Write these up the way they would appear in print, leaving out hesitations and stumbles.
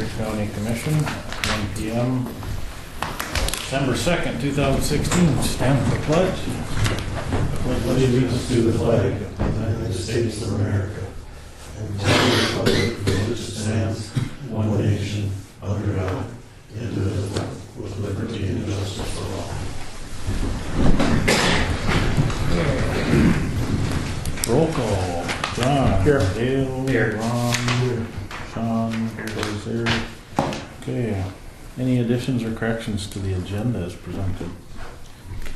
Griggs County Commission, 1 p.m. December 2nd, 2016. Stand for pledge. I pledge allegiance to the flag of the United States of America and to the republic for which it stands, one nation, under God, indivisible, with liberty and justice for all. Roll call. John. Here. Dale. Here. Ron. Here. Sean. Everybody's here. Okay. Any additions or corrections to the agenda as presented?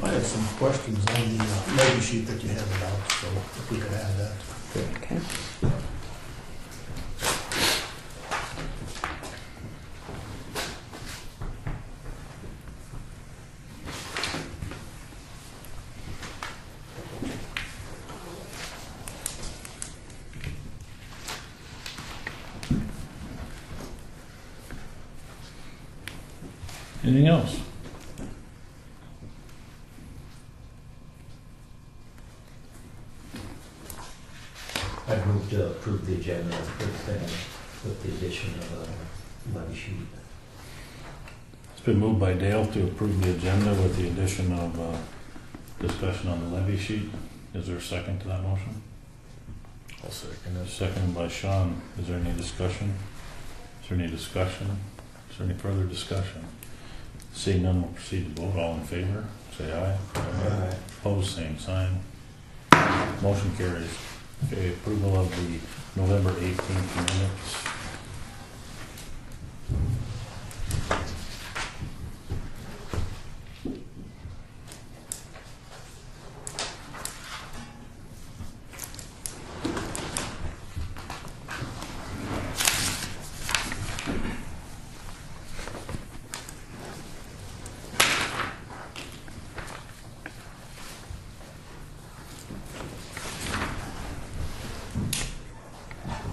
I have some questions on the levy sheet that you handed out, so if we could add that. Okay. Anything else? I'd move to approve the agenda with the addition of a levy sheet. It's been moved by Dale to approve the agenda with the addition of discussion on the levy sheet. Is there a second to that motion? I'll second it. Seconded by Sean. Is there any discussion? Is there any discussion? Is there any further discussion? Seeing none, we'll proceed to vote. All in favor, say aye. Aye. Opposed, same sign. Motion carries. Okay, approval of the November 18th minutes.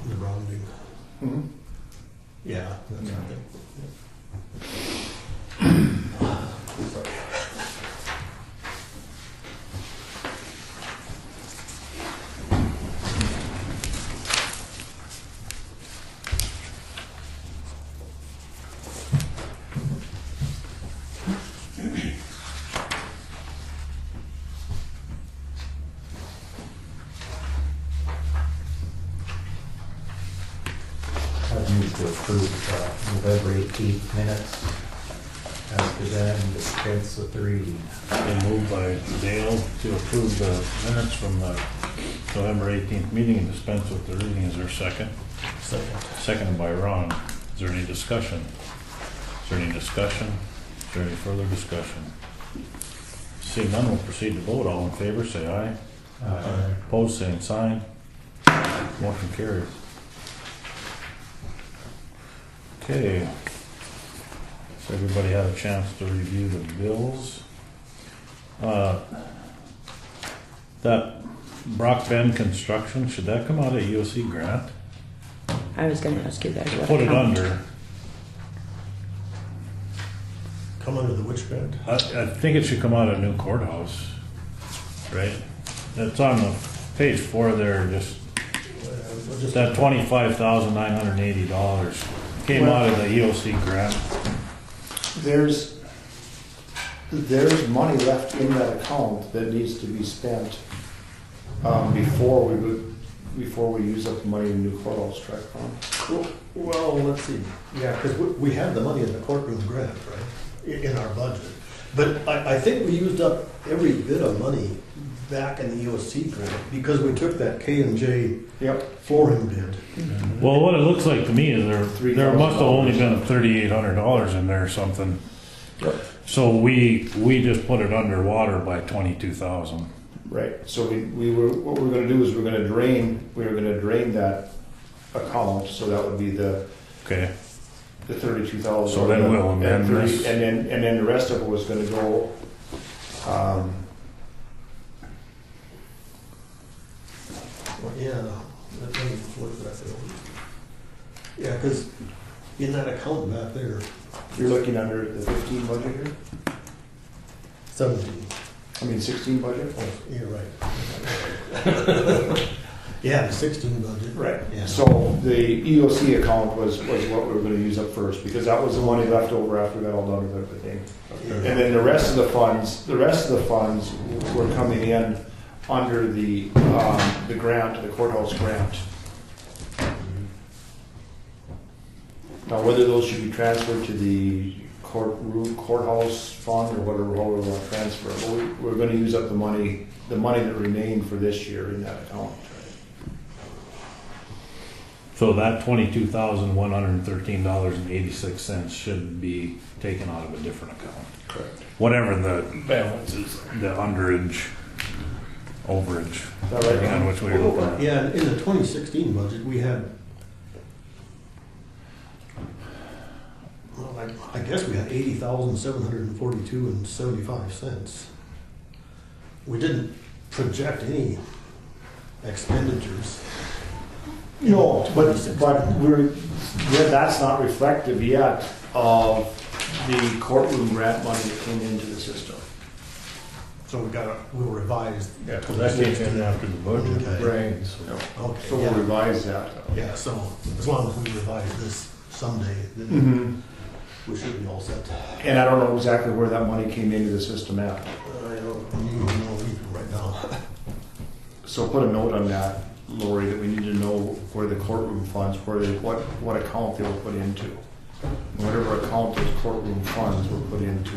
The rounding. Mm-hmm. Yeah, that's right. I'd move to approve November 18th minutes as presented and dispense with the reading. Been moved by Dale to approve the minutes from the November 18th meeting and dispense with the reading. Is there a second? Second. Seconded by Ron. Is there any discussion? Is there any discussion? Is there any further discussion? Seeing none, we'll proceed to vote. All in favor, say aye. Aye. Opposed, same sign. Motion carries. Okay. So everybody had a chance to review the bills. That Brock Bend construction, should that come out of EOC grant? I was going to ask you guys what Put it account. under. Come under the witch bend? I think it should come out of new courthouse, right? It's on the page 4 there, just that $25,980 came out of the EOC grant. There's money left in that account that needs to be spent before we use up the money in the new courthouse track fund. Well, let's see. Yeah, because we had the money in the courtroom grant, right, in our budget. But I think we used up every bit of money back in the EOC grant because we took that K&J flooring bid. Well, what it looks like to me is there must have only been $3,800 in there or something. Yep. So we just put it underwater by 22,000. Right, so what we're gonna do is we were gonna drain that account, so that would be the Okay. 32,000. So then we'll amend this. And then the rest of it was gonna go, Well, yeah, let me look that over. Yeah, because in that account back there, you're looking under the 15 budget here? 17. I mean 16 budget? Oh, you're right. Yeah, the 16 budget. Right. Yeah. So the EOC account was what we were gonna use up first, because that was the money left over after we got all done with everything. And then the rest of the funds were coming in under the grant, the courthouse grant. Now, whether those should be transferred to the courthouse fund or whatever, however we want to transfer, it, but we're gonna use up the money that remained for this year in that account. So that $22,113.86 should be taken out of a different account. Correct. Whatever the balance is, the underage, overage, Is that right? depending on which way you're looking at. Yeah, in the 2016 budget, we had, well, I guess we had 80,742.75 cents. We didn't project any expenditures. No, but that's not reflective yet of the courtroom grant money that came into the system. So we'll revise. Yeah, because that came in after the budget. Okay. Right. So- Okay, So we'll yeah. revise that. Yeah, so as long as we revise this someday, then Mhm. we should be all set. And I don't know exactly where that money came into the system at. I don't even know either right now. So put a note on that, Lori, that we need to know where the courtroom funds, what account they were put into. Whatever account those courtroom funds were put into.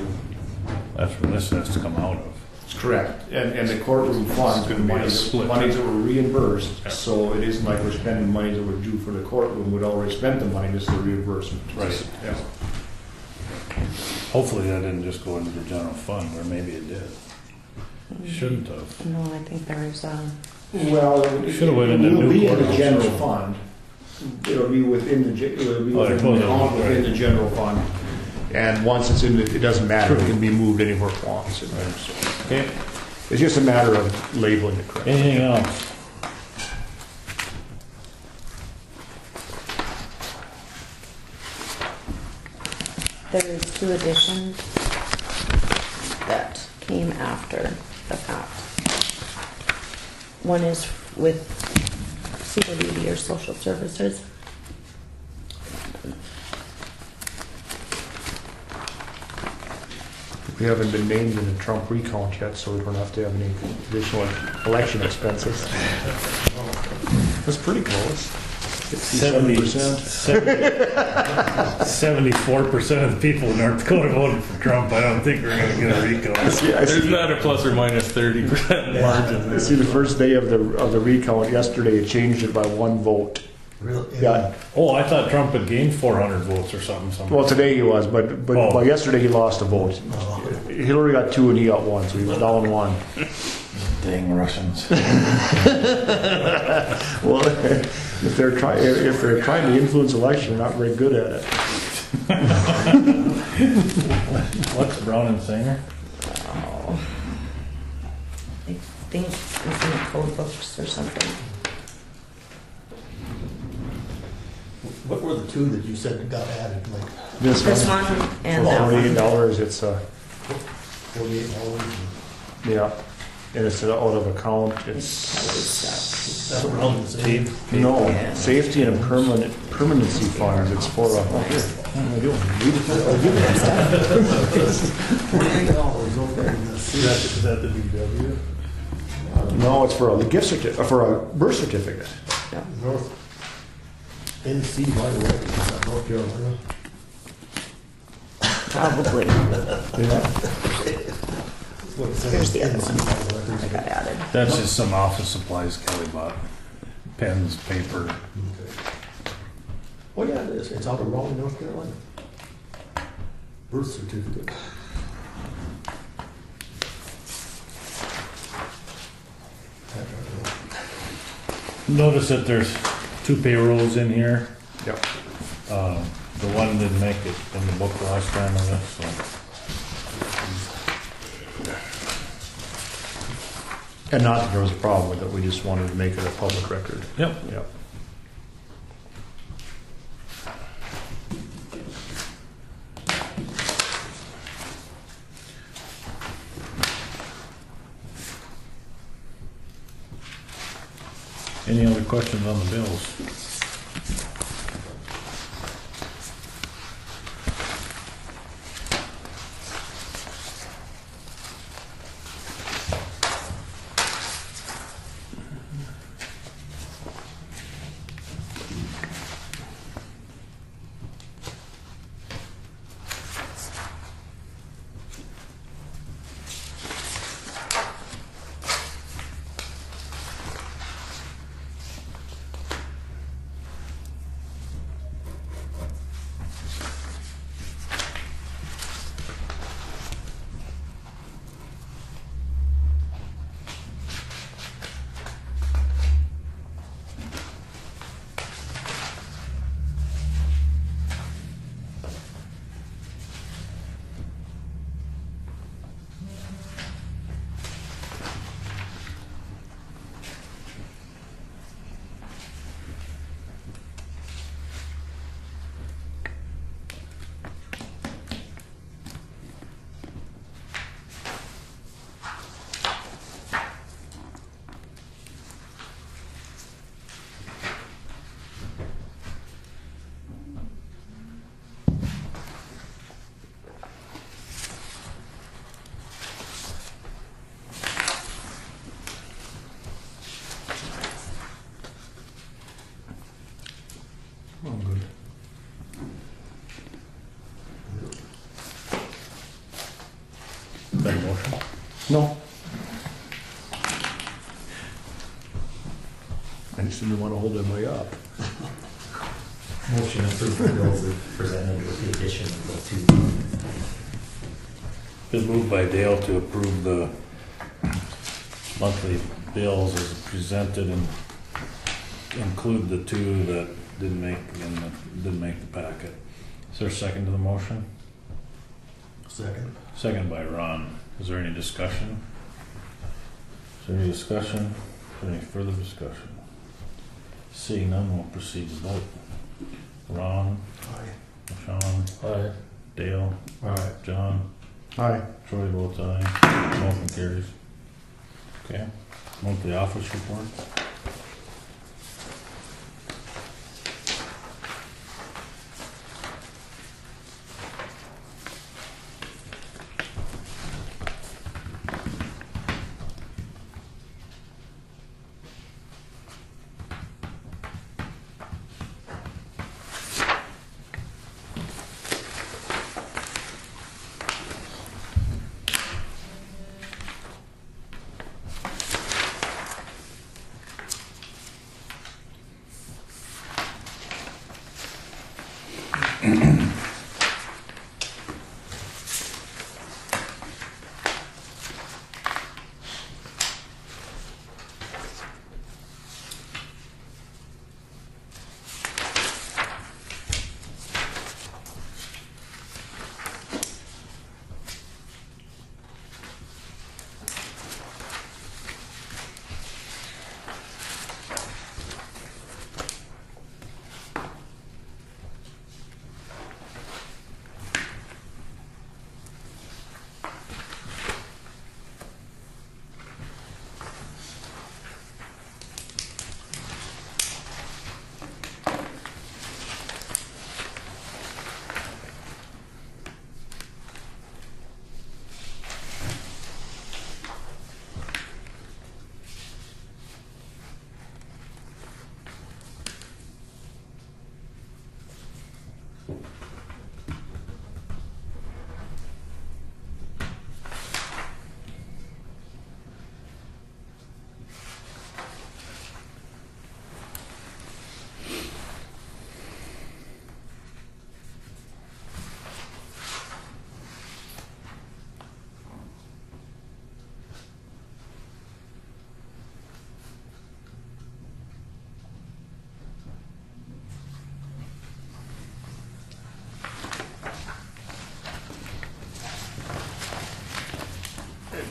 That's where this has to come out of. That's correct. And the courtroom funds It's were gonna be a monies split. that were reimbursed, Yeah. so it isn't like we're spending money that were due for the courtroom. We'd already spent the money, just the reimbursement. Right. Yeah. Hopefully that didn't just go into the general fund, or maybe it did. Shouldn't have. No, I think there was, Well, Should've went into it'll new be in the courthouse. general fund. It'll be within the, it'll be Oh, it within goes the account over, within right. the general fund. And once it's in, it doesn't matter, it True. can be moved anywhere it wants. in there, so. Okay, It's just a matter of labeling it correctly. anything else? there's 2 additions that came after the fact. One is with CWD or social services. We haven't been named in the Trump recount yet, so we don't have to have any additional election expenses. That's pretty close. 67%. 74% of the people in North Dakota voted for Trump. I don't think we're gonna get a recount. Yeah, I There's see, not a plus or minus 30% margin. I see the first day of the recount yesterday, it changed it by 1 vote. Really? Yeah. Oh, I thought Trump had gained 400 votes or something. Well, today he was, but Oh. yesterday he lost a vote. Oh. Hillary got 2 and he got 1, so he was down 1. Dang Russians. Well, if they're trying to influence election, they're not very good at it. What's Brown and Singer? Oh. I think it's in the code books or something. What were the 2 that you said got added, like This This one, one for and that one. $48, it's $48? yeah, and it's out of account. It's That's around the same. No, Yeah. safety and permanency funds. It's for a. $48 over in the city. Is that the DW? No, it's for a gift certificate, for a birth certificate. North NC, by the way, is that North Carolina? Probably. Yeah. What it says, Here's the other NC, one. by the way. I got added. That's just some office supplies Kelly bought. Pens, paper. Okay. Oh, yeah, it is. It's out of Raleigh, North Carolina. Birth certificate. Notice that there's 2 payrolls in here. Yep. The one didn't make it in the book last time, I guess, so. And not that there was a problem with it. We just wanted to make it a public record. Yep. Yep. Any other questions on the bills? I'm good. Got a motion? No. I just didn't want to hold anybody up. Motion to approve the bills as presented with the addition of the two. Been moved by Dale to approve the monthly bills as presented and include the two that didn't make the packet. Is there a second to the motion? Second. Second by Ron. Is there any discussion? Is there any discussion? Is there any further discussion? Seeing none, we'll proceed to vote. Ron, Aye. Sean, Aye. Dale, Aye. John, Aye. Troy votes aye. Motion carries. Okay, monthly office report.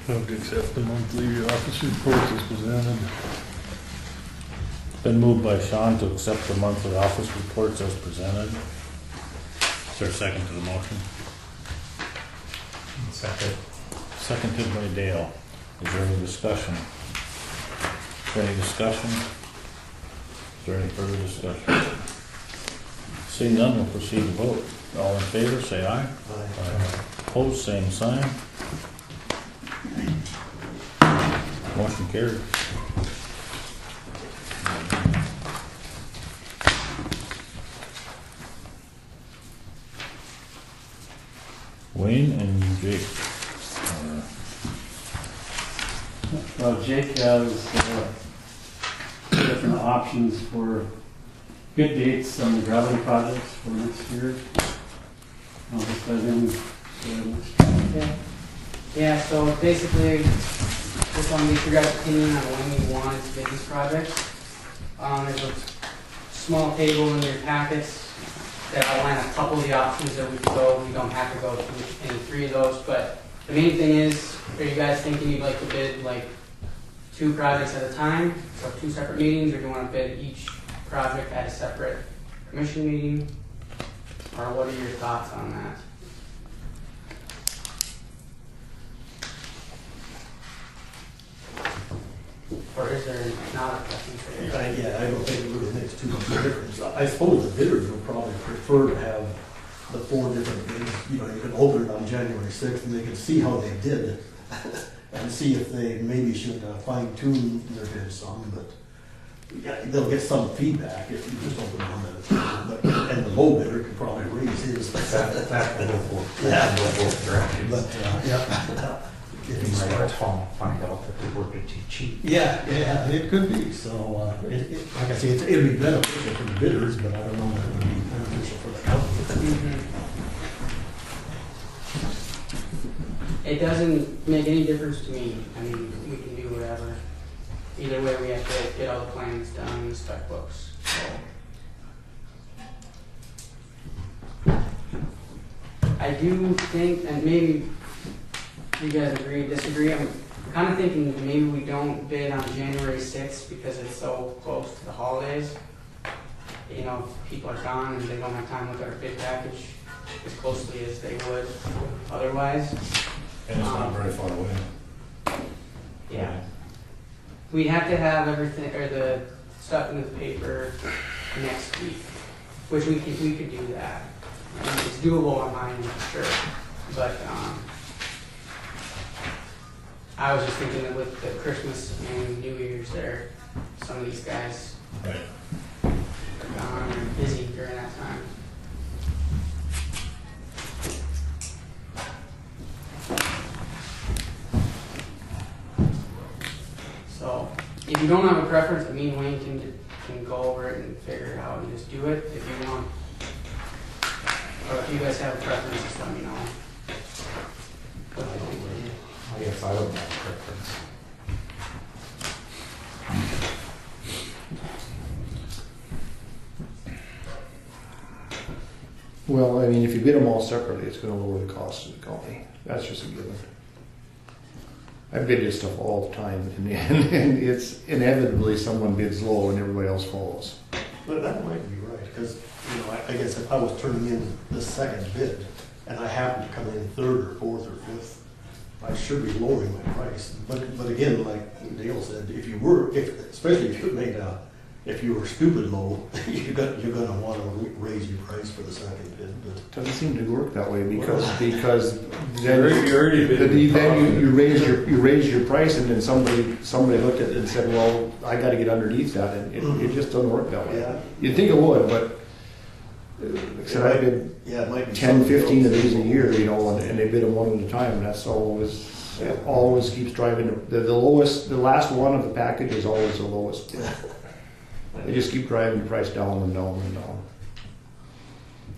Move to accept the monthly office reports as presented. Been moved by Sean to accept the monthly office reports as presented. Is there a second to the motion? Second. Seconded by Dale. Is there any discussion? Is there any discussion? Is there any further discussion? Seeing none, we'll proceed to vote. All in favor, say aye. Aye. Opposed, same sign. Motion carried. Wayne and Jake. Well, Jake has different options for bid dates on the gravel projects for next year. I'll just let him Okay. Yeah, so basically, just want to get your guys' opinion on when we want to bid these projects. There's a small table in your packets that outline a couple of the options that we could go. We don't have to go to any three of those, but the main thing is, are you guys thinking you'd like to bid like 2 projects at a time, so 2 separate meetings, or do you want to bid each project at a separate commission meeting? Or what are your thoughts on that? Or is there not a preference for you? Yeah, I don't think it really makes too much difference. I suppose the bidders would probably prefer to have the 4 different bids. You know, you can open it on January 6th and they can see how they did and see if they maybe should fine tune their bid some, but yeah, they'll get some feedback if you just open one at a time. But, and the low bidder can probably raise his. That will go Yeah. both directions. But, yeah. If he's You smart. might find out that they worked it too cheap. Yeah, it could be. So, like I say, it'd be beneficial for the bidders, but I don't know that it would be beneficial for the company. It doesn't make any difference to me. I mean, we can do whatever. Either way, we have to get all the plans done and the spec books. So. I do think, and maybe you guys agree, disagree, I'm kind of thinking maybe we don't bid on January 6th because it's so close to the holidays. You know, if people are gone and they don't have time to look at our bid package as closely as they would otherwise. And it's not very far away. Yeah. We have to have everything, or the stuff in the paper next week, which we could do that. I mean, it's doable on my end, for sure. But I was just thinking that with the Christmas and New Year's there, some of these guys Right. are gone and busy during that time. So, if you don't have a preference, me and Wayne can go over it and figure it out and just do it if you want. Or if you guys have a preference, just let me know. What you think. I guess I don't have a preference. Well, I mean, if you bid them all separately, it's gonna lower the cost of the county. That's just a given. I bid this stuff all the time, and it's inevitably someone bids low and everybody else follows. But that might be right, because, you know, I guess if I was turning in the second bid, and I happened to come in 3rd or 4th or 5th, I should be lowering my price. But again, like Dale said, if you were, especially if you made if you were stupid low, you're gonna want to raise your price for the second bid. But Doesn't seem to work that way because You already bid. then you raise your price and then somebody looked at it and said, well, I got to get underneath that, and it just doesn't work that way. Yeah. You'd think it would, but like I said, I bid it might be 10, 15 of something these a else. year, you know, and they bid them one at a time. And that's always, it always keeps driving. The lowest, the last one of the package is always the lowest. They just keep driving the price down and down and down.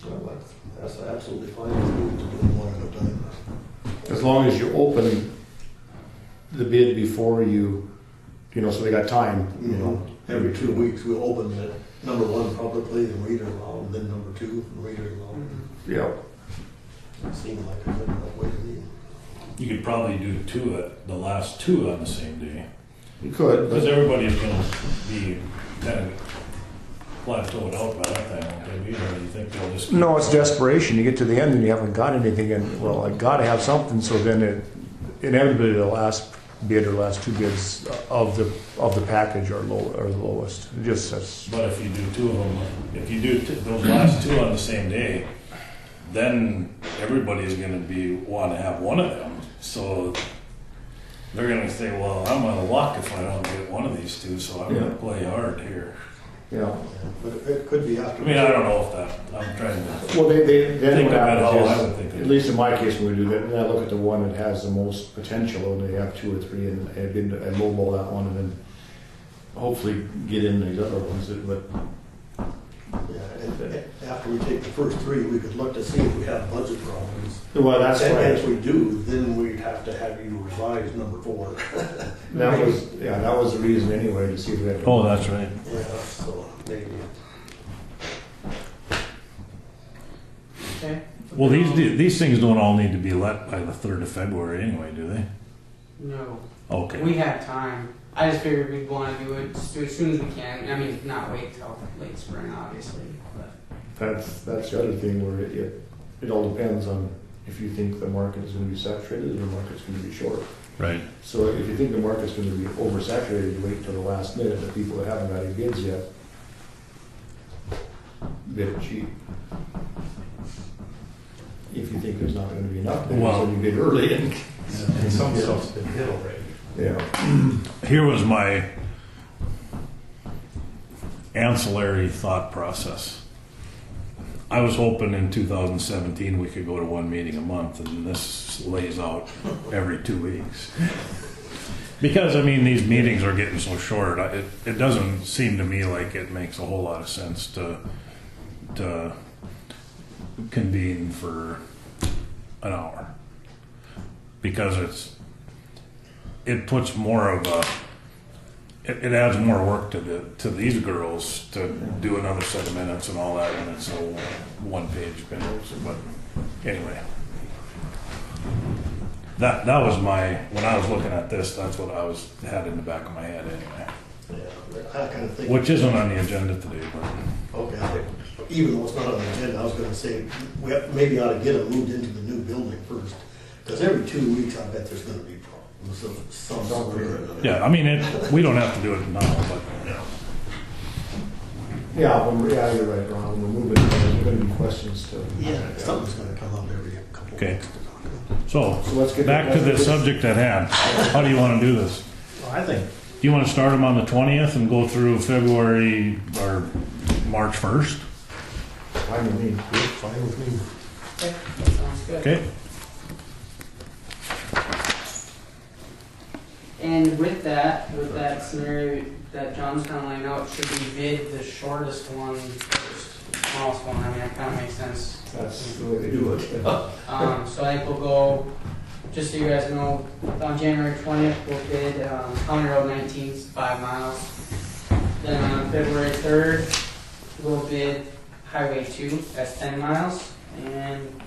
Well, that's absolutely fine with me to do them one at a time. As long as you open the bid before you know, so they got time, you know. Every 2 weeks, we'll open the number 1 publicly and read it aloud, and then number 2 and read it aloud. Yeah. It seemed like a good enough way to me. You could probably do the last 2 on the same day. You could, Because but everybody's gonna be kind of plateaued out by that time, won't they be? Or do you think they'll just? no, it's desperation. You get to the end and you haven't got anything, and well, I got to have something. So then it inevitably the last bid or last two bids of the package are the lowest. It just says, But if you do two of them, if you do those last two on the same day, then everybody's gonna want to have one of them. So they're gonna say, well, I'm out of luck if I don't get one of these two, so I'm gonna play hard here. yeah. But it could be after. I mean, I don't know if that, I'm trying to Well, they then think what of it how I happens would is, think of at it. least in my case, when we do that, then I look at the one that has the most potential, and they have two or three, and lowball that one, and then hopefully get in these other ones. But Yeah, and after we take the first three, we could look to see if we have budget problems. well, that's And why if we do, then we'd have to have you revise number 4. that was the reason anyway, to see if we had. Oh, that's right. Yeah, so maybe. Okay. Well, these things don't all need to be let by the 3rd of February anyway, do they? No, Okay. we have time. I just figured we'd want to do it as soon as we can. I mean, not wait till late spring, obviously, but. That's the other thing where it all depends on if you think the market is going to be saturated or the market's going to be short. Right. So if you think the market's going to be oversaturated, you wait until the last minute. The people that haven't got any bids yet bid it cheap. If you think there's not going to be enough bids, Well- then you bid early. And Some stuff's been bid already. yeah, Here was my ancillary thought process. I was hoping in 2017 we could go to one meeting a month, and this lays out every 2 weeks. Because, I mean, these meetings are getting so short, it doesn't seem to me like it makes a whole lot of sense to convene for an hour. Because it puts more of a, it adds more work to these girls to do another set of minutes and all that when it's a one-page minutes. But anyway, that was when I was looking at this, that's what I had in the back of my head anyway. Yeah, I kind of think. Which isn't on the agenda today, but Okay, even though it's not on the agenda, I was gonna say, maybe ought to get them moved into the new building first. Because every 2 weeks, I bet there's gonna be problems of some sort. yeah, I mean, we don't have to do it now, but yeah, you're right, Ron. When we're moving, there's going to be questions too. Yeah, something's gonna come up every couple of Okay. weeks to talk about. so So let's get back to the subject at hand. How do you want to do this? Well, I think, Do you want to start them on the 20th and go through February or March 1st? Fine with me. fine with me. Okay, that sounds good. Okay. And with that scenario that John's kind of laying out, should we bid the shortest one first, smallest one? I mean, that kind of makes sense. That's the way they do it. So I think we'll go, just so you guys know, on January 20th, we'll bid County Road 19, 5 miles. Then on February 3rd, we'll bid Highway 2, that's 10 miles. And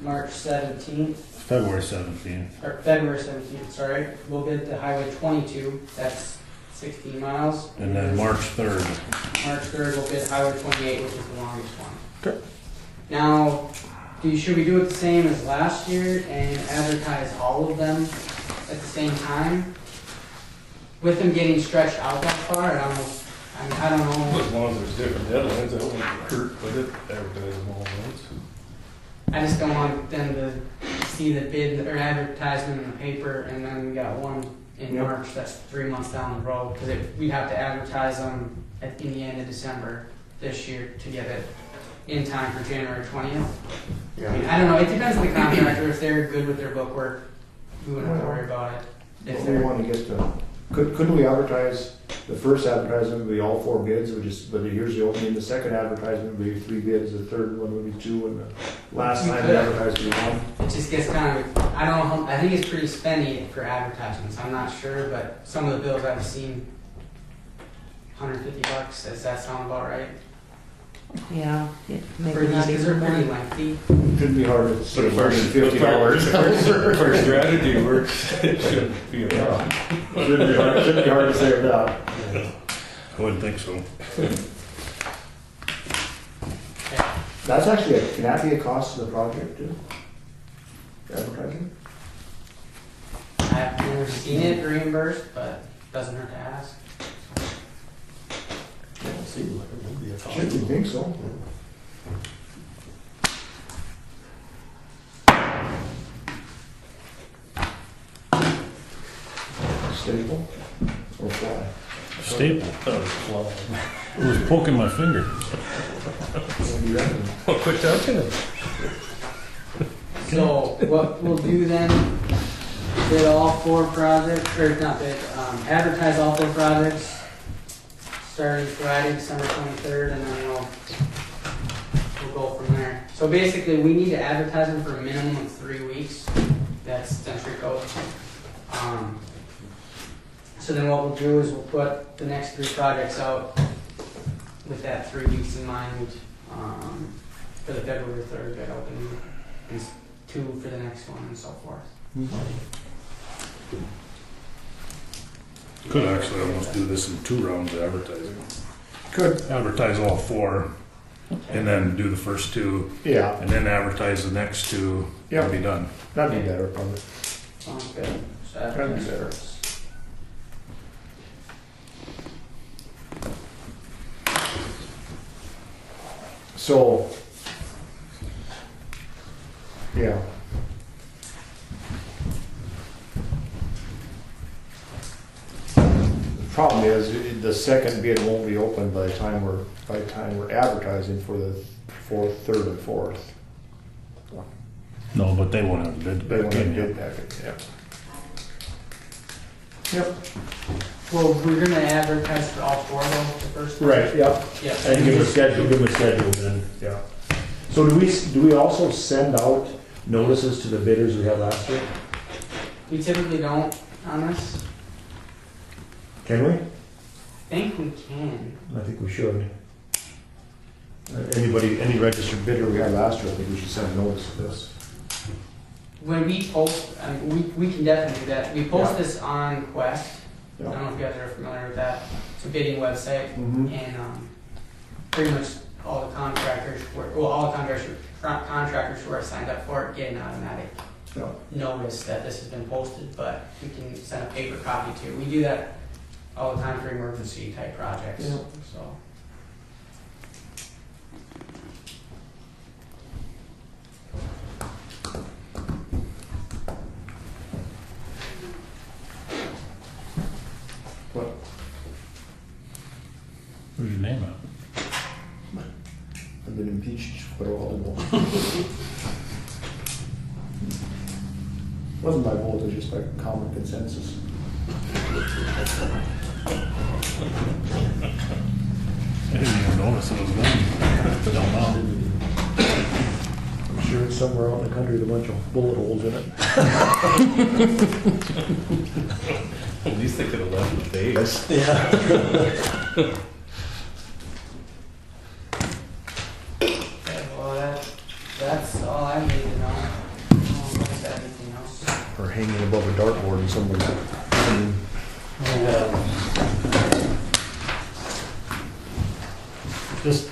March 17th, February 17th. or February 17th, sorry, we'll bid the Highway 22, that's 16 miles. And then March 3rd. March 3rd, we'll bid Highway 28, which is the longest one. Okay. Now, should we do it the same as last year and advertise all of them at the same time? With them getting stretched out that far, I don't know. As long as there's different deadlines, I wouldn't hurt with it, advertise them all at once. I just don't want them to see the bid or advertisement in the paper and then we got one in March that's 3 months down the road. Because we'd have to advertise them in the end of December this year to get it in time for January 20th. I mean, I don't know, it depends on the contractor. If they're good with their bookwork, we wouldn't have to worry about it. If If we they're, want to get to, couldn't we advertise, the first advertisement would be all 4 bids, but here's the opening, the second advertisement would be 3 bids, the third one would be 2, and the last You time could. we advertised would be 1. it just gets kind of, I don't know, I think it's pretty spendy for advertisements. I'm not sure, but some of the bills I've seen, $150. Does that sound about right? Yeah, For maybe these, not because they're even pretty more. lengthy. Couldn't be hard to sort of $50. If our strategy works, it shouldn't be a problem. Shouldn't be hard to say that. I wouldn't think so. That's actually, can that be a cost to the project too? Advertising? I have no never seen it reimbursed, but doesn't hurt to ask. Yeah, it seems like it would be a cost. I didn't think so. Staple or fly? Staple. It was poking my finger. What do you reckon? Well, quit touching it. So what we'll do then, bid all 4 projects, or not bid, advertise all 4 projects, starting Friday, December 23rd, and then we'll go from there. So basically, we need to advertise them for a minimum of 3 weeks. That's century code. So then what we'll do is we'll put the next 3 projects out with that 3 weeks in mind, for the February 3rd bid opening, and 2 for the next one, and so forth. Could actually almost do this in 2 rounds of advertising. Could. Advertise all 4, and then do the first 2, Yeah, and then advertise the next 2, Yeah. and be done. that'd be better, probably. Sounds good. So That'd be advertise better. first. So, yeah. The problem is, the second bid won't be open by the time we're advertising for the 4th, 3rd, and 4th. No, but they won't have bid They back want to in bid yet. packet, yeah. Yep. Well, we're gonna advertise for all 4 though, the first one? Right, yep. Yeah. And give them a schedule then, yeah. So do we also send out notices to the bidders we had last year? We typically don't on this. Can we? I think we can. I think we should. Any registered bidder we had last year, I think we should send a notice of this. When we post, I mean, we can definitely do that. We post Yeah. this on Quest. I Yeah. don't know if you guys are familiar with that. It's a bidding website, Mm-hmm. and pretty much all the contractors, all the contractors who are signed up for it get an automatic Yeah. notice that this has been posted, but we can send a paper copy too. We do that all the time for emergency type projects, Yeah. so. What? Where's your name at? I've been impeached for a while ago. Wasn't by vote, it was just by common consensus. I didn't even notice it was them. Don't know. I'm sure it's somewhere out in the country with a bunch of bullet holes in it. At least they could have left with Vegas. Yeah. Okay, well, that's all I need to know. I don't know if there's anything else. Or hanging above a dartboard in somewhere. Just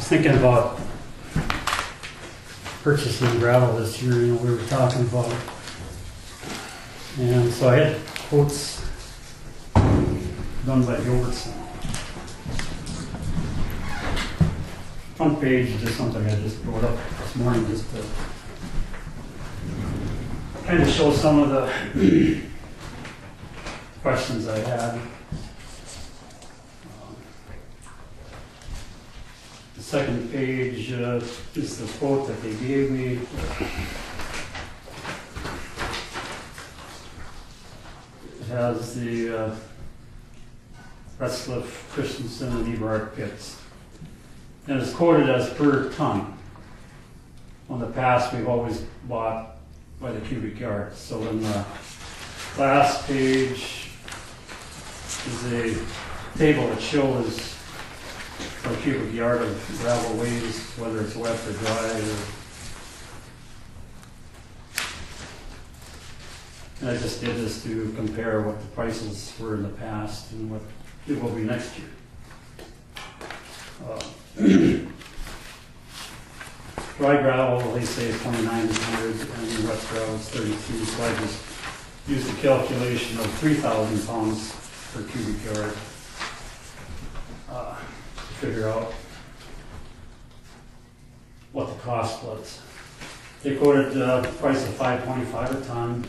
thinking about purchasing gravel this year, you know, we were talking about. And so I had quotes done by Gilbertson. Front page is just something I just wrote up this morning just to kind of show some of the questions I had. The second page is the quote that they gave me. It has the Retzlaff, Christensen, and Eberhard pits. And it's quoted as per ton. On the past, we've always bought by the cubic yard. So in the last page is a table that shows a cubic yard of gravel weighs, whether it's wet or dry. And I just did this to compare what the prices were in the past and what it will be next year. Dry gravel, they say is 2,900, and wet gravel is 32. So I just used a calculation of 3,000 pounds per cubic yard to figure out what the cost was. They quoted the price of $5.25 a ton.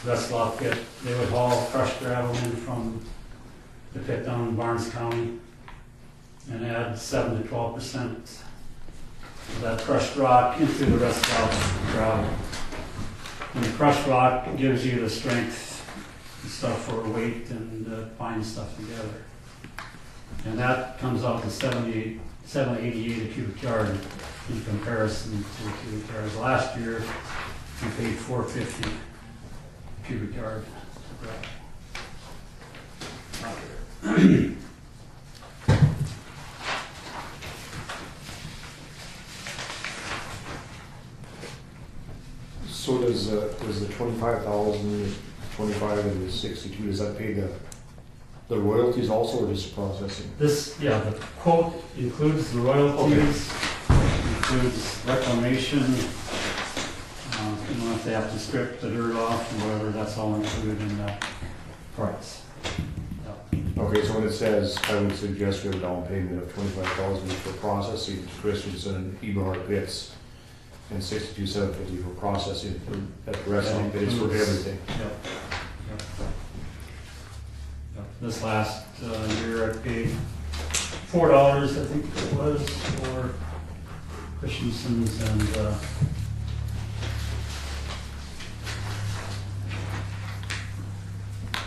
Westlaw pit, they would haul crushed gravel in from the pit down in Barnes County and add 7 to 12% of that crushed rock into the Westlaw gravel. And the crushed rock gives you the strength and stuff for weight and binding stuff together. And that comes out to 788 a cubic yard in comparison to cubic yards. Last year, we paid $450 cubic yard. So does the 25,000, 25 and the 62, does that pay the royalties also, or just processing? This, yeah, the quote includes the royalties, includes reclamation, you know, if they have to strip the dirt off or whatever, that's all included in the price. Okay, so when it says, I would suggest we have a down payment of 25,000 for processing to Christensen and Eberhard pits, and 62,750 for processing at the restaurant pit, it's for everything. Yep. This last year I paid $4, I think it was, for Christensen's and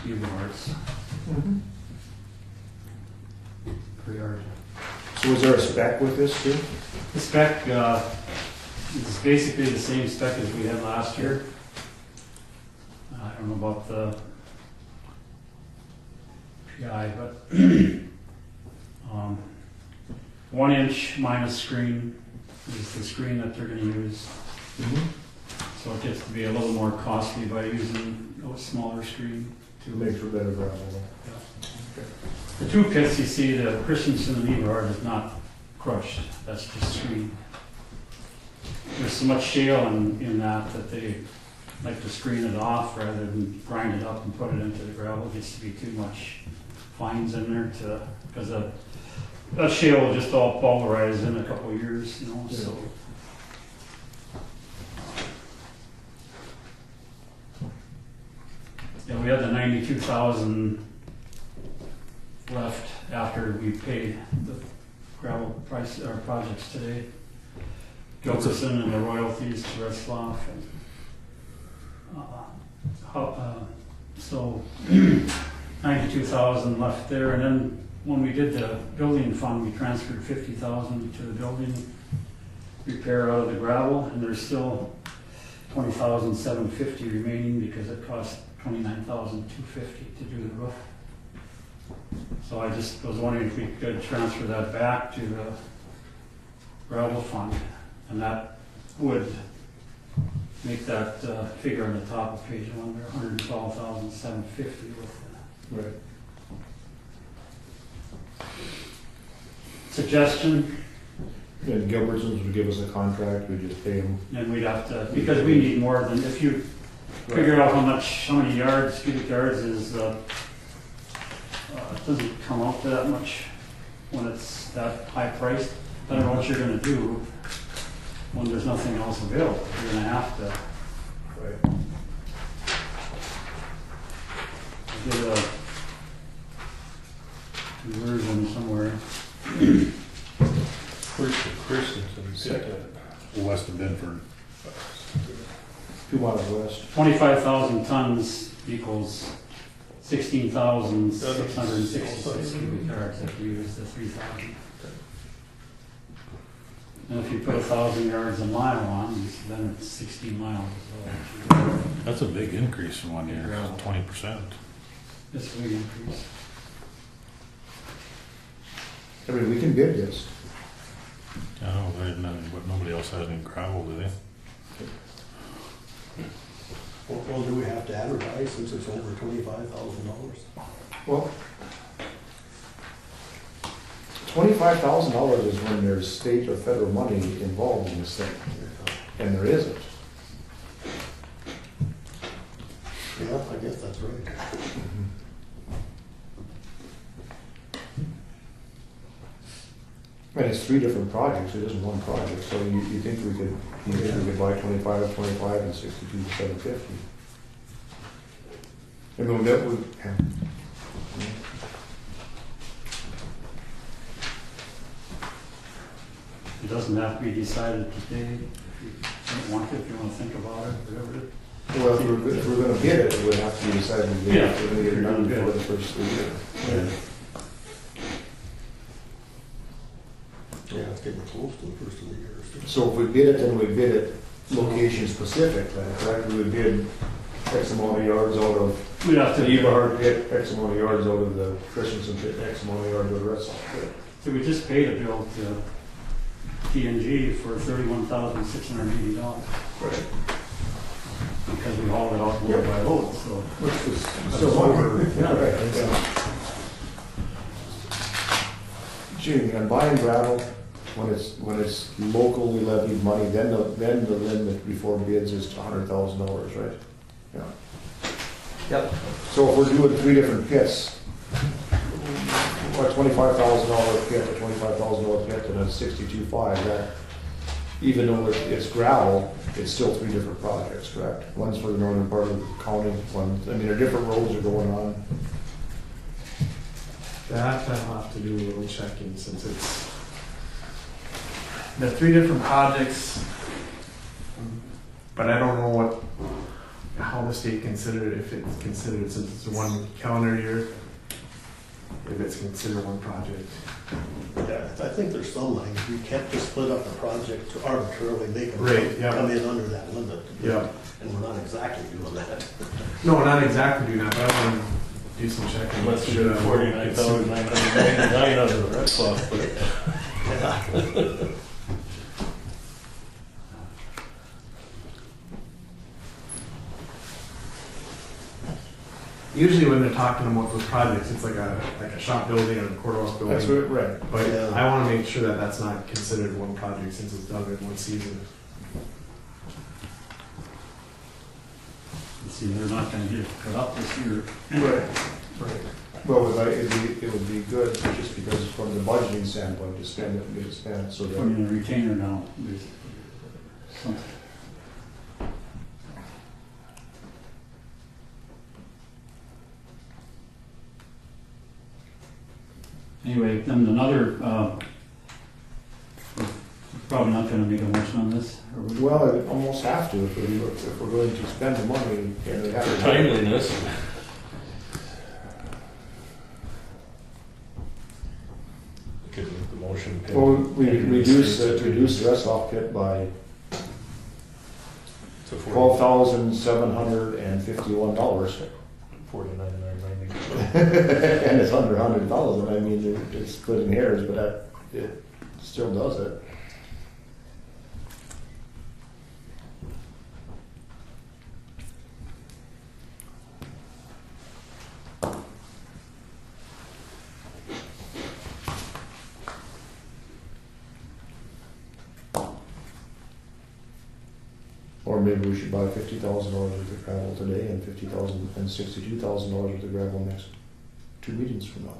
Eberhard's per yard. So is there a spec with this too? The spec is basically the same spec as we had last year. I don't know about the PI, but 1 inch minus screen is the screen that they're going to use. So it gets to be a little more costly by using a smaller screen. To make for better gravel. The two pits you see, the Christensen and Eberhard, is not crushed. That's just screen. There's so much shale in that they like to screen it off rather than grind it up and put it into the gravel. It gets to be too much fines in there because that shale will just all pulverize in a couple of years, you know. Yeah. So. Yeah, we had the 92,000 left after we paid the gravel price our projects today. Gilbertson and the royalties to Retzlaff. So 92,000 left there, and then when we did the building fund, we transferred 50,000 to the building repair out of the gravel, and there's still 20,750 remaining because it cost 29,250 to do the roof. So I just was wondering if we could transfer that back to the gravel fund, and that would make that figure on the top of page 112,750 with Right. suggestion. And Gilbertson's would give us a contract, we just pay them. And we'd have to, because we need more than, if you figure out how many yards, cubic yards is, it doesn't come out to that much when it's that high priced. I don't know what you're gonna do when there's nothing else available. You're gonna have to Right. get a conversion somewhere. Christensen, West of Binford. 2 miles west. 25,000 tons equals 16,666 cubic yards if you use the 3,000. And if you put 1,000 yards a mile on, then it's 16 miles. So That's a big increase in 1 year, 20%. it's a big increase. I mean, we can bid this. I know, but nobody else has any gravel, do they? Well, do we have to advertise since it's over $25,000? Well, $25,000 is when there's state or federal money involved in this thing, and there isn't. Yeah, And it's 3 different projects, it isn't one project, so you think we could buy 25 of 25 and 62 to 750? I mean, that would, yeah. It doesn't have to be decided today. If you don't want to, if you want to think about it, whatever it is. Well, if we're gonna bid it, it would have to be decided, if Yeah. we're gonna get it done before the first of the year. Yeah, it's getting close to the first of the year. So if we bid it, then we bid it location specific, then, correct? We would bid X amount of yards out of We'd have the to, Eberhard pit, X amount of yards out of the Christensen pit, X amount of yards out of the rest of it. so we just paid a bill to TNG for $31,680 Right. because we hauled it out load by load, so. Which was still over. Yeah. Right, yeah. Gee, and buying gravel, when it's locally levied money, then the limit before bids is $100,000, right? Yeah. Yep. So if we're doing 3 different pits, a $25,000 pit, a $25,000 pit, and a 62.5, that, even though it's gravel, it's still 3 different projects, correct? One's for the northern part of the county, there are different roads are going on. That I'll have to do a little checking since it's the 3 different projects, but I don't know how the state considered it, if it's considered since it's 1 calendar year, if it's considered one project. Yeah, I think there's some language, we can't just split up the project to arbitrarily make them Right, yeah. come in under that limit. Yeah. And we're not exactly doing that. No, not exactly doing that, but I want to do some checking. Let's Sure do that 49,999 out of the rest off, but Usually when they're talking about those projects, it's like a shop building or a courthouse building. That's what, right. But Yeah. I want to make sure that that's not considered one project since it's done in one season. You see, they're not gonna get it cut up this year. Right. Well, it would be good, just because from the budgeting standpoint, to spend it and get it spent, so that. Putting in a retainer now. There's something. Anyway, then another, we're probably not gonna make a motion on this, are we? Well, I almost have to, if we're going to spend the money, and we have for to. timeliness, could make the motion. Well, we reduce the rest off pit by to $12,751. 49,999. And it's under 100,000, I mean, it's splitting hairs, but it still does it. Or maybe we should buy $50,000 worth of gravel today and $50,000 and $62,000 worth of gravel next 2 meetings from now.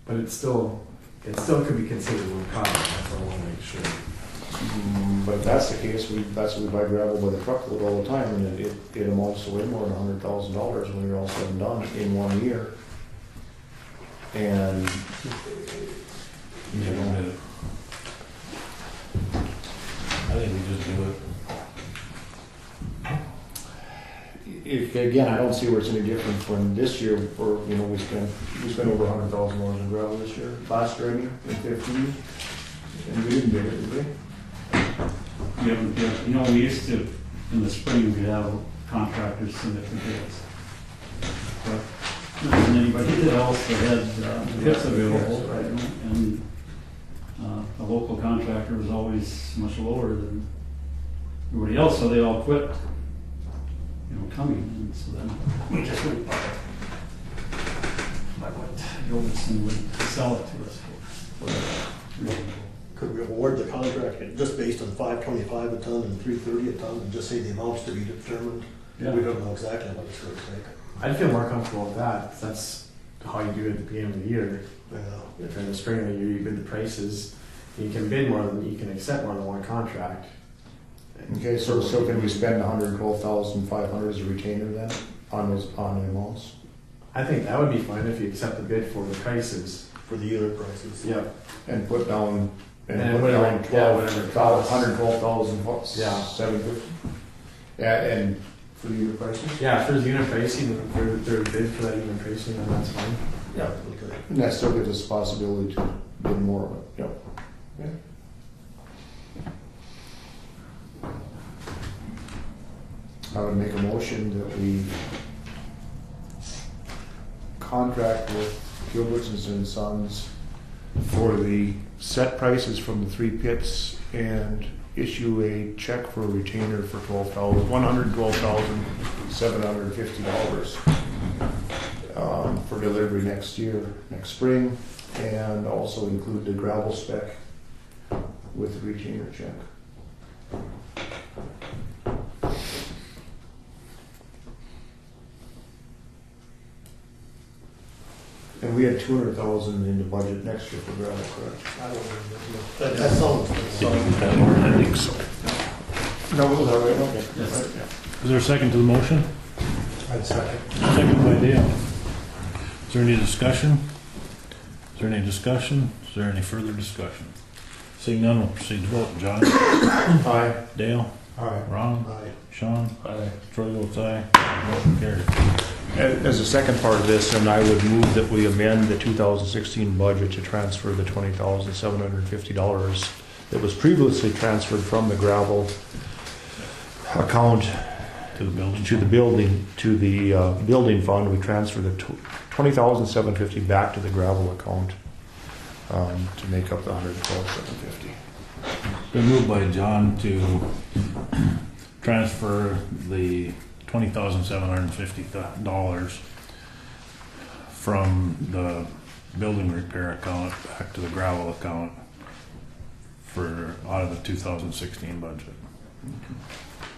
But it still could be considered one project. That's what I want to make sure. But if that's the case, that's what we buy gravel by the truckload all the time, and it amounts to way more than $100,000 when you're all said and done in 1 year. And you know, I think we just do it. again, I don't see where it's any different from this year, where, we spent over $100,000 in gravel this year, last year, in 15, and we didn't do it, did we? Yeah, we used to, in the spring, we'd have contractors submit the bids. But there wasn't anybody else that had bids available, Right. and the local contractor was always much lower than everybody else, so they all quit, coming, and so then we just went by what Jorgensen would sell it to us for. Could we award the contract just based on $5.25 a ton and $3.30 a ton, and just say the amounts to be determined? Yeah. We don't know exactly what it's going to take. I'd feel more comfortable with that, 'cause that's how you do it at the beginning of the year. Yeah. If in the spring of the year you bid the prices, You can bid more than, you can accept more than one contract. Okay, so can we spend 112,500 as a retainer then on the amounts? I think that would be fine if you accept the bid for the prices. For the unit prices. Yep. And put down, And whatever it costs. 112,750. Yeah, and for the unit prices? Yeah, if there's unit pricing, if there's a bid for that unit pricing, then that's fine. Yeah. Okay. And that still gives us the possibility to bid more of it, yep. Okay. I would make a motion that we contract with Gilbertsons and Sons for the set prices from the 3 pits and issue a check for a retainer for $112,750 for delivery next spring, and also include the gravel spec with the retainer check. And we had 200,000 in the budget next year for gravel, correct? I don't remember. That sounds. I think so. No, was that right? Okay. Yes. Right, yeah. Is there a second to the motion? I'd second. Second by Dale. Is there any discussion? Is there any discussion? Is there any further discussion? Seeing none, we'll proceed to vote. John? Aye. Dale? Aye. Ron? Aye. Sean? Troy votes aye. Motion carried. As a second part of this, and I would move that we amend the 2016 budget to transfer the $20,750 that was previously transferred from the gravel account To the building? to the building fund. We transfer the $20,750 back to the gravel account to make up the $112,750. Been moved by John to transfer the $20,750 from the building repair account back to the gravel account for out of the 2016 budget.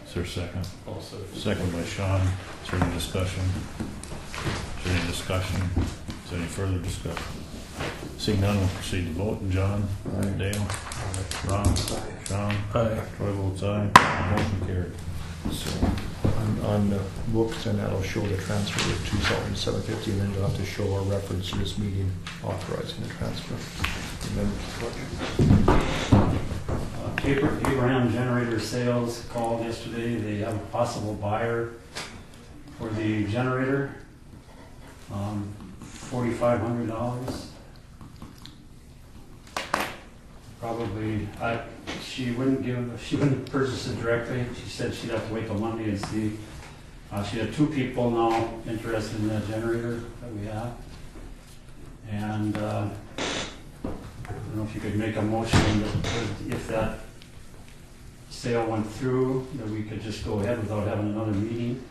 Is there a second? Also, Second by Sean. Is there any discussion? Is there any discussion? Is there any further discussion? Seeing none, we'll proceed to vote. John? Aye. Dale? Ron? Sean? Aye. Troy votes aye. Motion carried. So on the books, and that'll show the transfer of $2,750, and then you'll have to show our reference to this meeting authorizing the transfer. Abraham Generator Sales called yesterday. They have a possible buyer for the generator, $4,500. Probably, she wouldn't purchase it directly. She said she'd have to wait till Monday and see. She had 2 people now interested in that generator that we have. And I don't know if you could make a motion that if that sale went through, that we could just go ahead without having another meeting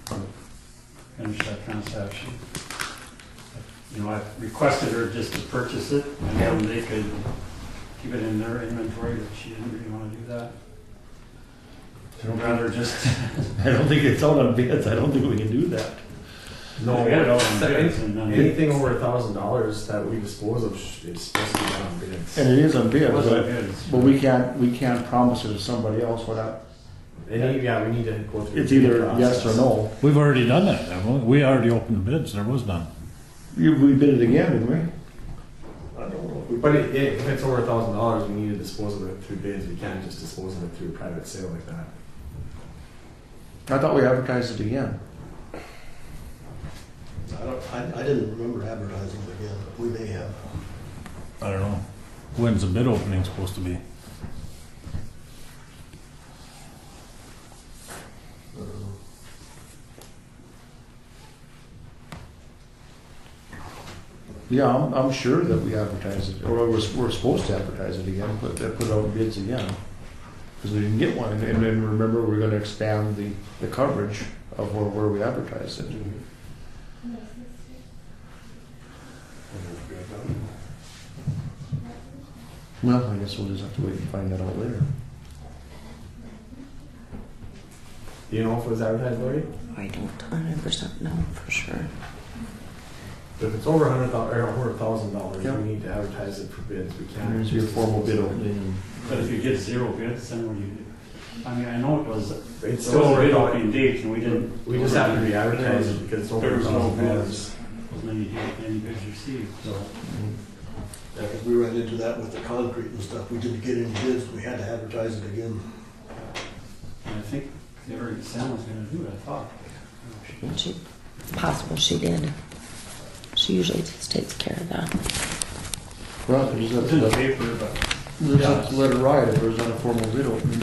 to finish that transaction. You know, I requested her just to purchase it, and then they could keep it in their inventory, but she didn't really want to do that. So rather just, I don't think it's out on bids. I don't think we can do that. No, we had it all on bids, and then anything over $1,000 that we dispose of is supposed to be done on bids. And it is on bid, it was on but bids. we can't promise it to somebody else without. We need to go through. It's the bid either yes or process. no. We've already done that, haven't we? We already opened the bids. There was none. We bid it again, didn't we? I don't know. But if it's over $1,000, we need to dispose of it through bids. We can't just dispose of it through a private sale like that. I thought we advertised it again. I didn't remember advertising it again. We may have. I don't know. When's the bid opening supposed to be? I don't know. Yeah, I'm sure that we advertised it, or we're supposed to advertise it again, but put out bids again. Because we didn't get one, and then remember, we're gonna expand the coverage of where we advertise it. Well, I guess we'll just have to wait and find that out later. Do you know if it was advertised already? I don't 100% know for sure. If it's over $100,000 or over $1,000, Yep. we need to advertise it for bids. We can't. There's your formal bid opening. But if you get 0 bids, then what do you do? I mean, I know it was, It's there still was a over bid $1,000. opening date and we didn't. We just have to re-advertise it because it's over There was no $1,000. bids, any bids received, so. Yeah, 'cause we ran into that with the concrete and stuff. We didn't get any bids, we had to advertise it again. And I think they already, Sam was gonna do it, I thought. And she, it's possible she did. She usually just takes care of that. Well, It was in the paper, but. There's a letter ride if there's not a formal bid opening.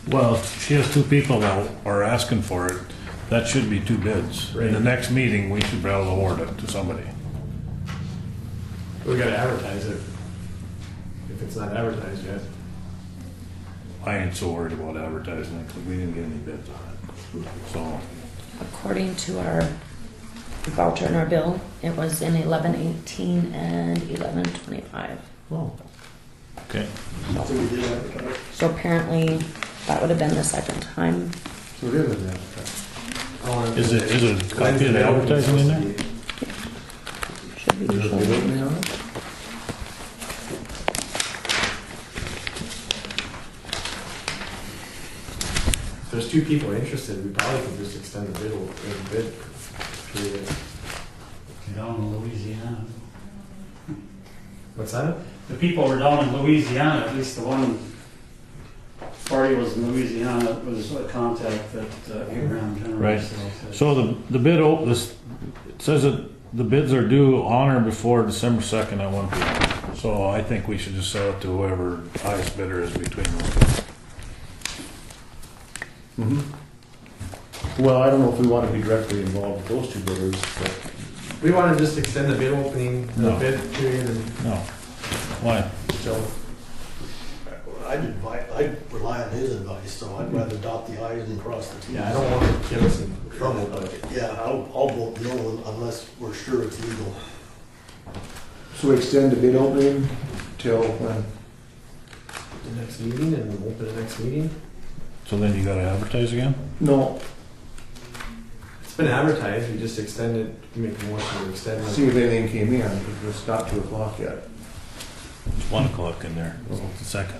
Well, if she has 2 people that are asking for it, that should be 2 bids. In the next meeting, we should be able to award it to somebody. We gotta advertise it. If it's not advertised yet. I ain't so worried about advertising it because we didn't get any bids on it. So, According to our voucher and our bill, it was in 11/18 and 11/25. Oh, okay. So we did advertise. So apparently that would have been the second time. so it is advertised. Is it a copy of the advertising in there? Should be There's a bid usually. opening on it? If there's 2 people interested, we probably could just extend the bid period. Down in Louisiana. What's that? The people were down in Louisiana, at least the one party was in Louisiana, was a contact that Abraham General. Right. said. So the bid, it says that the bids are due on or before December 2nd at 1 p.m. So I think we should just sell it to whoever highest bidder is between those. Well, I don't know if we want to be directly involved with those 2 bidders, but We want to just extend the bid opening, the No. bid period No. Why? until, I'd rely on his advice, so I'd rather dot the i's and cross the t's. yeah, I don't want to get us in trouble, but Yeah, I'll vote no unless we're sure it's legal. So extend the bid opening till when? the next meeting and we'll open the next meeting. So then you gotta advertise again? No, It's been advertised, we just extend it, make a motion to extend see it. if anything came in, because it's not 2 o'clock yet. It's 1 o'clock in there. It's the second.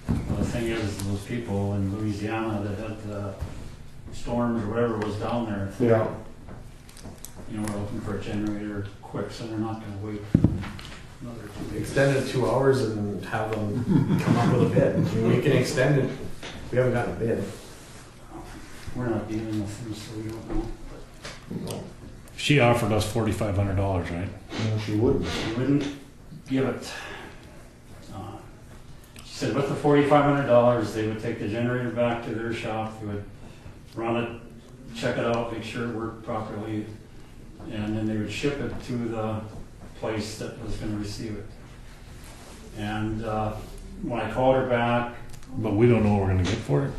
Well, the thing is, those people in Louisiana that had the storms or whatever was down there, Yeah. you know, we're looking for a generator quick, so they're not gonna wait another 2 weeks. Extend it 2 hours and have them come up with a bid. I mean, we can extend it, we haven't gotten a bid. We're not dealing with them, so we don't know. No, She offered us $4,500, right? she wouldn't. We wouldn't give it. She said with the $4,500, they would take the generator back to their shop, they would run it, check it out, make sure it worked properly, and then they would ship it to the place that was gonna receive it. And when I called her back, But we don't know what we're gonna get for it?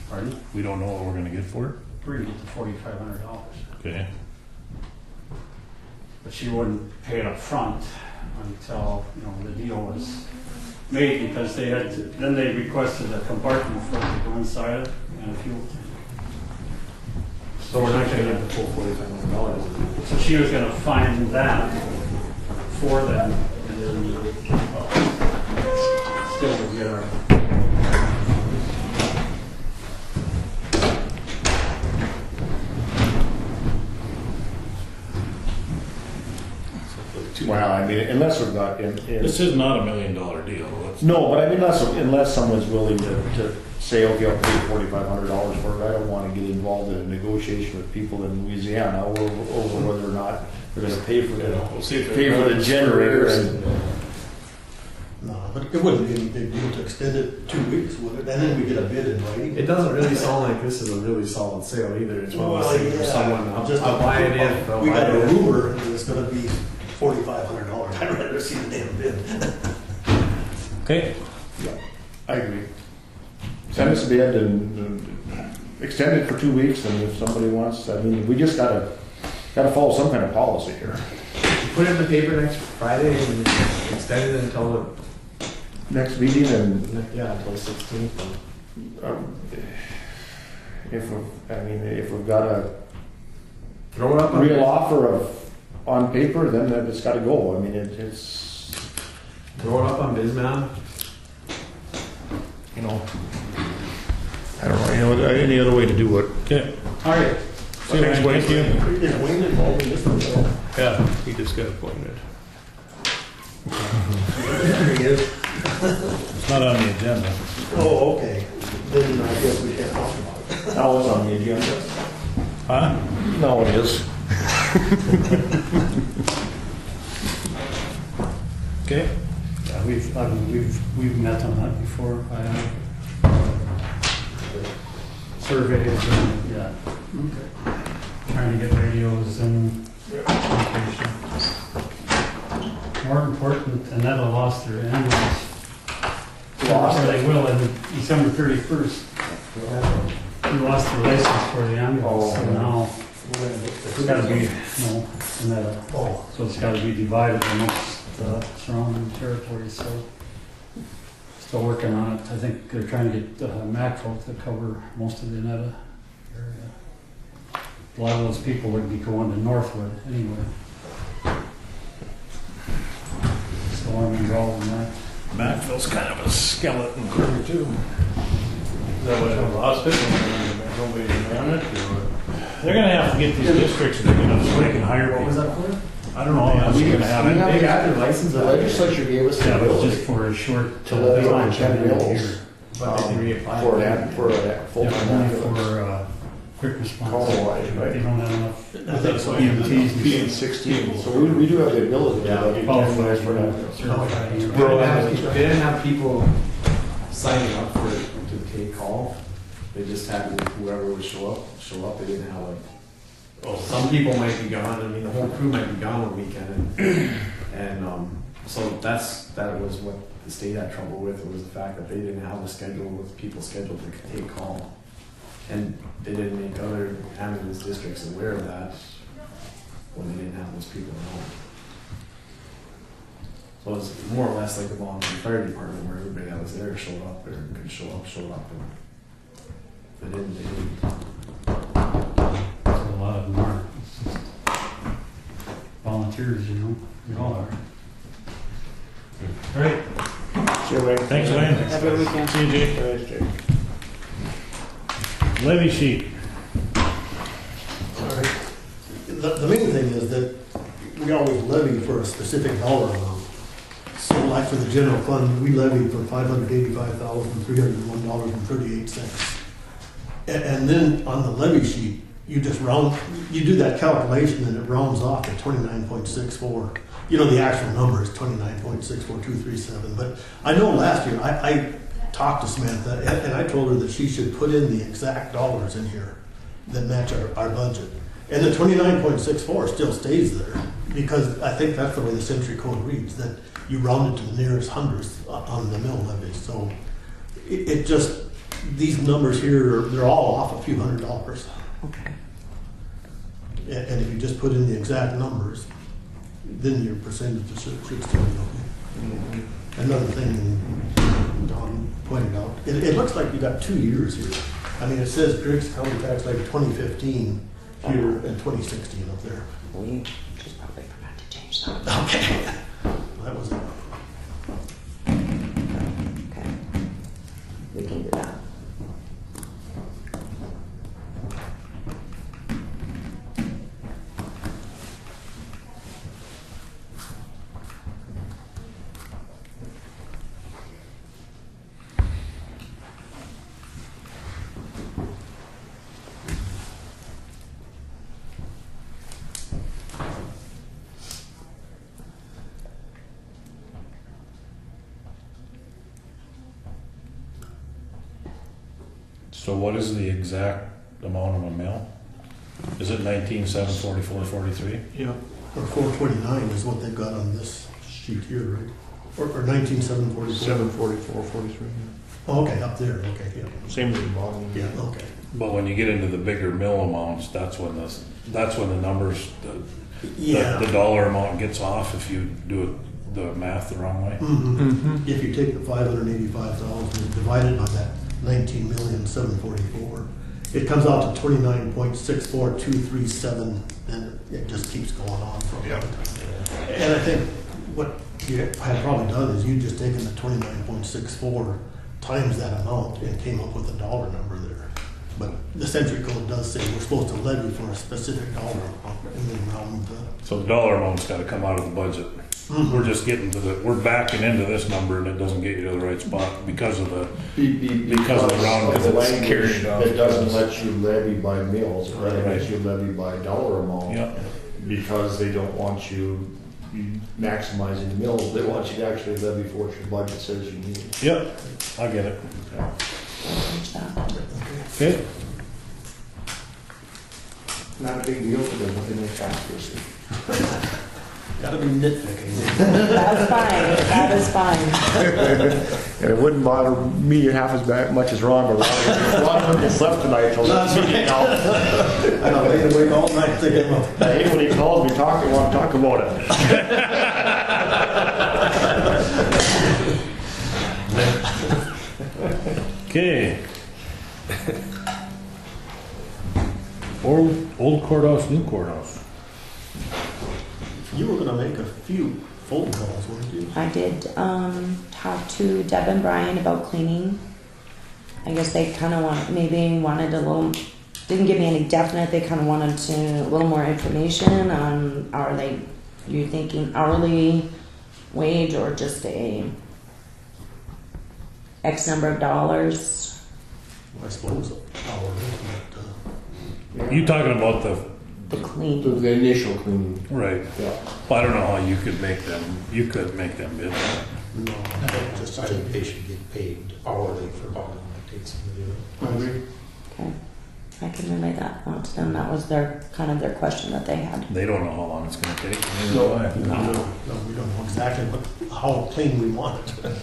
pardon, We don't know what we're gonna get for it? we're gonna get the $4,500. Okay. But she wouldn't pay it up front until, you know, the deal was made, because they had to, then they requested a compartment for it to go inside it and a fuel tank. So we're not gonna get the full $4,500. So she was gonna find that for them and then still would get our. Well, I mean, unless we've got, This is not $1 million deal. Let's- no, but I mean, unless someone's willing to say, okay, I'll pay $4,500 for it, I don't want to get involved in a negotiation with people in Louisiana over whether or not they're gonna pay for the generator and. No, but it wouldn't be any big deal to extend it 2 weeks, would it? And then we get a bid in writing. It doesn't really sound like this is a really solid sale either. It's one of those Well, things where yeah, someone, just I'll buy it if, I'll We buy got a it if. rumor that it's gonna be $4,500. I'd rather see the damn bid. Okay. I agree. Send us a bid and extend it for 2 weeks, and if somebody wants, I mean, we just gotta follow some kind of policy here. Put it in the paper next Friday and extend it until Next meeting and, the, yeah, until the 16th. um, if we've got a Throw it up on real Biz- offer of on paper, then it's got to go. I mean, it's Throw it up on Bizman. you know, I don't know any other way to do it. Okay. All right. Thanks, Wayne. Thank you. Is Wayne involved in this one? Yeah, he just got appointed. There he is. It's not on the agenda. Oh, okay. Then I guess we can't talk about it. That was on the agenda. Huh? No, it is. Okay. Yeah, we've met on that before. I have surveys and, yeah. Trying to get radios and communication. More important, Annetta lost her ambulance. Or they will in December 31st. She lost her license for the ambulance, so now it's gotta be, no, Annetta. Oh, So it's gotta be divided amongst the surrounding territories, so still working on it. I think they're trying to get Macro to cover most of the Annetta area. A lot of those people would be going to Northwood anyway. So I'm involved in that. Macville's kind of a skeleton crew too. Is that what the hospital, nobody on it, or? They're gonna have to get these districts big enough so they can hire What was people. that for? I don't know how that's gonna happen. They got their license. The legislature gave us the Yeah, but ability just for a short to levy on time, 10 mills here. But they can reapply. for a full-time Yeah, only ambulance. for quick response. Call-wise, right? They don't have enough. That's why EMTs and P and 16, so we do have the ability to levy 10 qualified mills for for that. certified. They didn't have people signing up for to take call. They just had whoever would show up. They didn't have like. Oh, some people might be gone. I mean, the whole crew might be gone on the weekend, and so that was what the state had trouble with. Was the fact that they didn't have a schedule with people scheduled to take call, and they didn't make other ambulance districts aware of that when they didn't have those people around. So it was more or less like the volunteer fire department where everybody that was there showed up or could show up. And they didn't. A lot of them are volunteers, you know, we all are. All right. See you, Wayne. Thanks, Wayne. Have a good weekend. See you, Jake. Thanks, Jake. Levy sheet. all right. The main thing is that we always levy for a specific dollar amount. So like for the general fund, we levy for $585,301.38. And then on the levy sheet, you just you do that calculation and it rounds off at 29.64. You know, the actual number is 29.64237. But I know last year, I talked to Samantha and I told her that she should put in the exact dollars in here that match our budget. And the 29.64 still stays there because I think that's the way the century code reads, that you round it to the nearest hundredth on the mill levy. So it just, these numbers here, they're all off a few $100s. Okay. And if you just put in the exact numbers, then your percentage should still be okay. Another thing Don pointed out, it looks like you got 2 years here. I mean, it says Griggs County tax levy 2015 here and 2016 up there. We just probably forgot to change that. Okay. That was it. Okay. We can do that. So what is the exact amount of a mill? Is it 19,744.43? Yeah. Or 429 is what they've got on this sheet here, right? Or 19,744. 744.43. Oh, okay, up there, okay, yeah. Same as the bottom. Yeah, okay. But when you get into the bigger mill amounts, that's when the numbers, Yeah. the dollar amount gets off if you do the math the wrong way. If you take the 585,000 and divide it by that 19,744,000, it comes out to 29.64237, and it just keeps going on for a long time. And I think what you had probably done is you just taken the 29.64 times that amount and came up with a dollar number there. But the century code does say we're supposed to levy for a specific dollar amount and then round the. So the dollar amount's gotta come out of the budget. We're just getting to we're backing into this number and it doesn't get you to the right spot because of the, because of the round. Because the Because language carried that off. doesn't let you levy by mills, it only Right. lets you levy by dollar amount. Yep. Because they don't want you maximizing the mills, they want you to actually levy for what your budget says you need. Yep, I get it. Change that. Okay. Not a big deal for them, but they make taxes. Gotta be nitpicking. That's fine, that is fine. And it wouldn't bother me half as much as Ron, but Ron just left tonight till That's this meeting now. I know, they wake all night thinking about. I hate when he calls me talking, want to talk about it. Okay. Old courthouse, new courthouse. You were gonna make a few phone calls, weren't you? I did talk to Deb and Brian about cleaning. I guess they kind of wanted a little, didn't give me any definite, they kind of wanted a little more information on, you thinking hourly wage or just a X number of dollars? I suppose hourly, but, You talking about the, The cleaning. The initial cleaning. right. Yeah. Well, I don't know how you could make them bid that. no, just I think they should get paid hourly for how long it takes them to do it. Okay. I can relay that out to them. That was their question that they had. They don't know how long it's gonna take. Neither No. do I. no, we don't know exactly how clean we want it.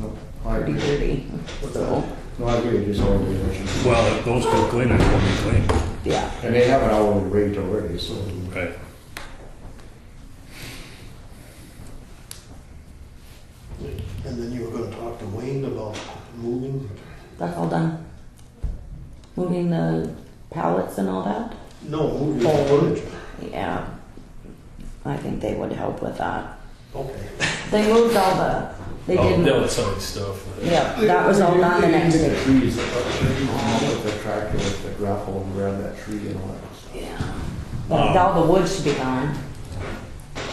No, I Pretty agree. dirty. So, No, I agree, just all the Well, those two cleaners will be clean. yeah. And they have an hourly rate already, so. Right. And then you were gonna talk to Wayne about moving? That's all done. Moving the pallets and all that? No, moving the furniture. Yeah. I think they would help with that. Okay. They moved all they didn't. outside stuff. Yeah, that was all done the next day. Trees, with the tractor, with the grapple and grab that tree and all that. Yeah. All the wood should be gone.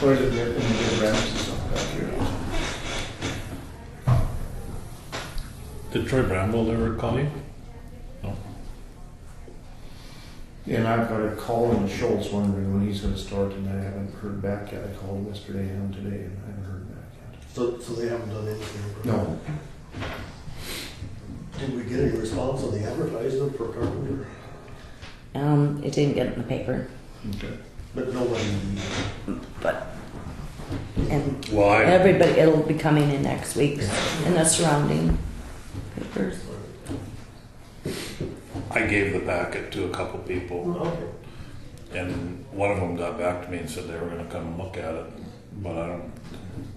Or is it in the ramps and stuff back here? Did Troy Bramble ever call you? No. And I've got a call in Schultz wondering when he's gonna start, and I haven't heard back yet. I called him yesterday and today, and I haven't heard back yet. So they haven't done anything? No. Did we get any response on the advertisement for carpenter? It didn't get in the paper, Okay. But nobody, but and Well, everybody, it'll be coming in next week in the surrounding papers. I gave the packet to a couple people, okay. and one of them got back to me and said they were gonna come and look at it, but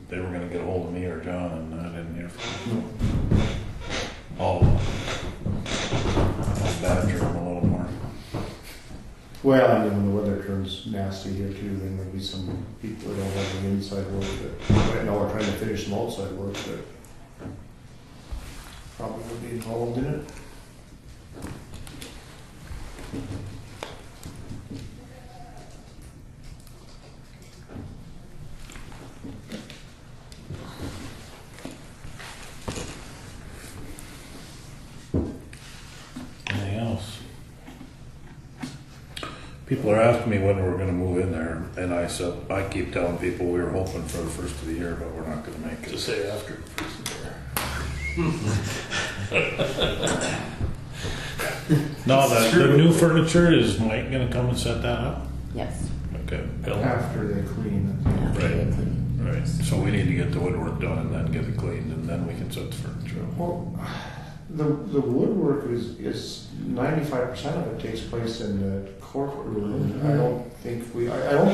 they were gonna get a hold of me or John, and I didn't hear from them. I'll badger them a little more. Well, and then when the weather turns nasty here too, then there'll be some people that don't have any inside work that, right now we're trying to finish some outside work that probably would be involved in it. Anything else? People are asking me when we're gonna move in there, and I said, I keep telling people we were hoping for the first of the year, but we're not gonna make it. Just say after the first of the year. No, the new furniture, is Mike gonna come and set that up? Yes. Okay. After they clean it. Yeah, Right. they clean. Right, so we need to get the woodwork done and then get it cleaned, and then we can set the furniture up. Well, the woodwork is 95% of it takes place in the courtroom. I don't think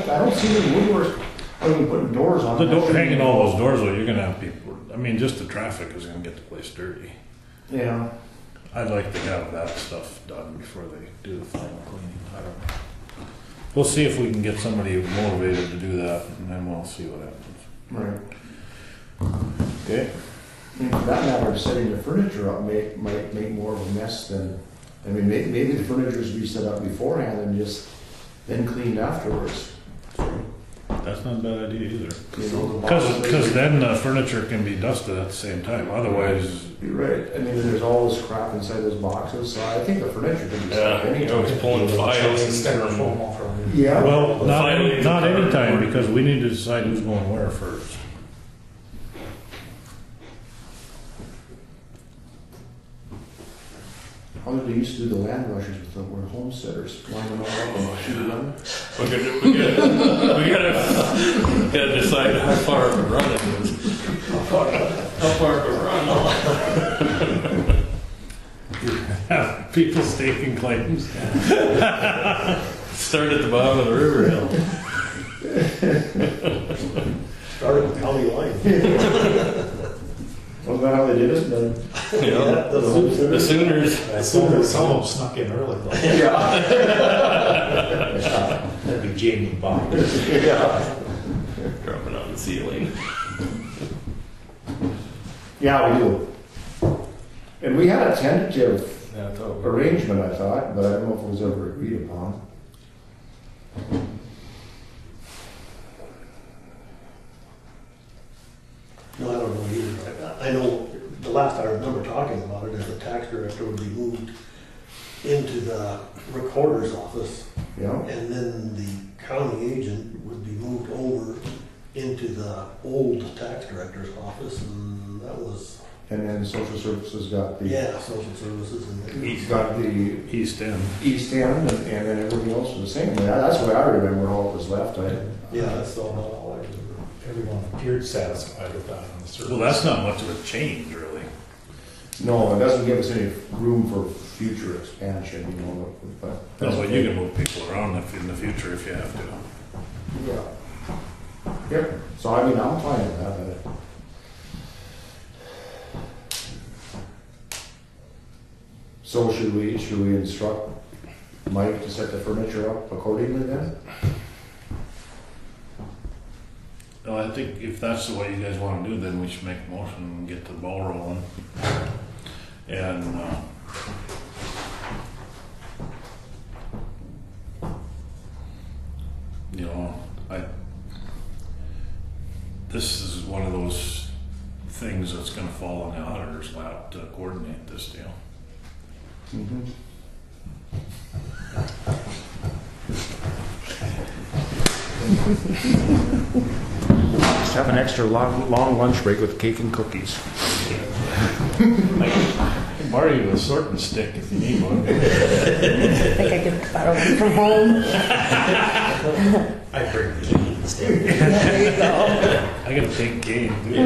I don't see the woodwork when we put doors on. The door, hanging all those doors, though, you're gonna have people, I mean, just the traffic is gonna get the place dirty. Yeah. I'd like to have that stuff done before they do the final cleaning. I don't know. We'll see if we can get somebody motivated to do that, and then we'll see what happens. Right. Okay. And for that matter, setting the furniture up might make more of a mess than, I mean, maybe the furniture's be set up beforehand and just then cleaned afterwards. That's not a bad idea either. You know, the boxes- Because then the furniture can be dusted at the same time. Otherwise, You're right. I mean, there's all this crap inside those boxes, so I think the furniture can be set up Yeah, I was anytime. pulling files. Yeah. well, Finally, not any time, because we need to decide who's going where first. How did they used to do the land rushers with the were homesteaders, line them all up and shoot them? We gotta decide how far of a run it is. How far of a run. People staking claims. Start at the bottom of the river hill. Started with county line. Wasn't that how they did it? Yeah, the Sooners. Some of them snuck in early though. Yeah. That'd be Jamie Bond. Drumming on the ceiling. Yeah, we do. And we had a tentative Yeah, I thought we arrangement, I thought, but I don't know if it was ever agreed upon. No, I don't know either. I know the last I remember talking about it is the tax director would be moved into the recorder's office, Yeah. and then the county agent would be moved over into the old tax director's office, and that was, And then social services got the social services and. He's got the East End. East End, and then everything else was the same. That's the way I remember all it was left. Yeah, that's all I remember. Everyone appeared satisfied with that on the surface. Well, that's not much of a change, really. No, it doesn't give us any room for future expansion, you know. But No, but you can move people around in the future if you have to. Yeah. Yep. So I mean, I'm fine with that. So should we instruct Mike to set the furniture up accordingly then? Well, I think if that's the way you guys want to do, then we should make a motion and get the ball rolling. And you know, this is one of those things that's going to fall on the auditor's lap to coordinate this deal. Mm-hmm. Just have an extra long lunch break with cake and cookies. I can borrow you a sorting stick if you need one. I think I could borrow one from home. I bring the key instead. Yeah, there you go. I got a big game, dude.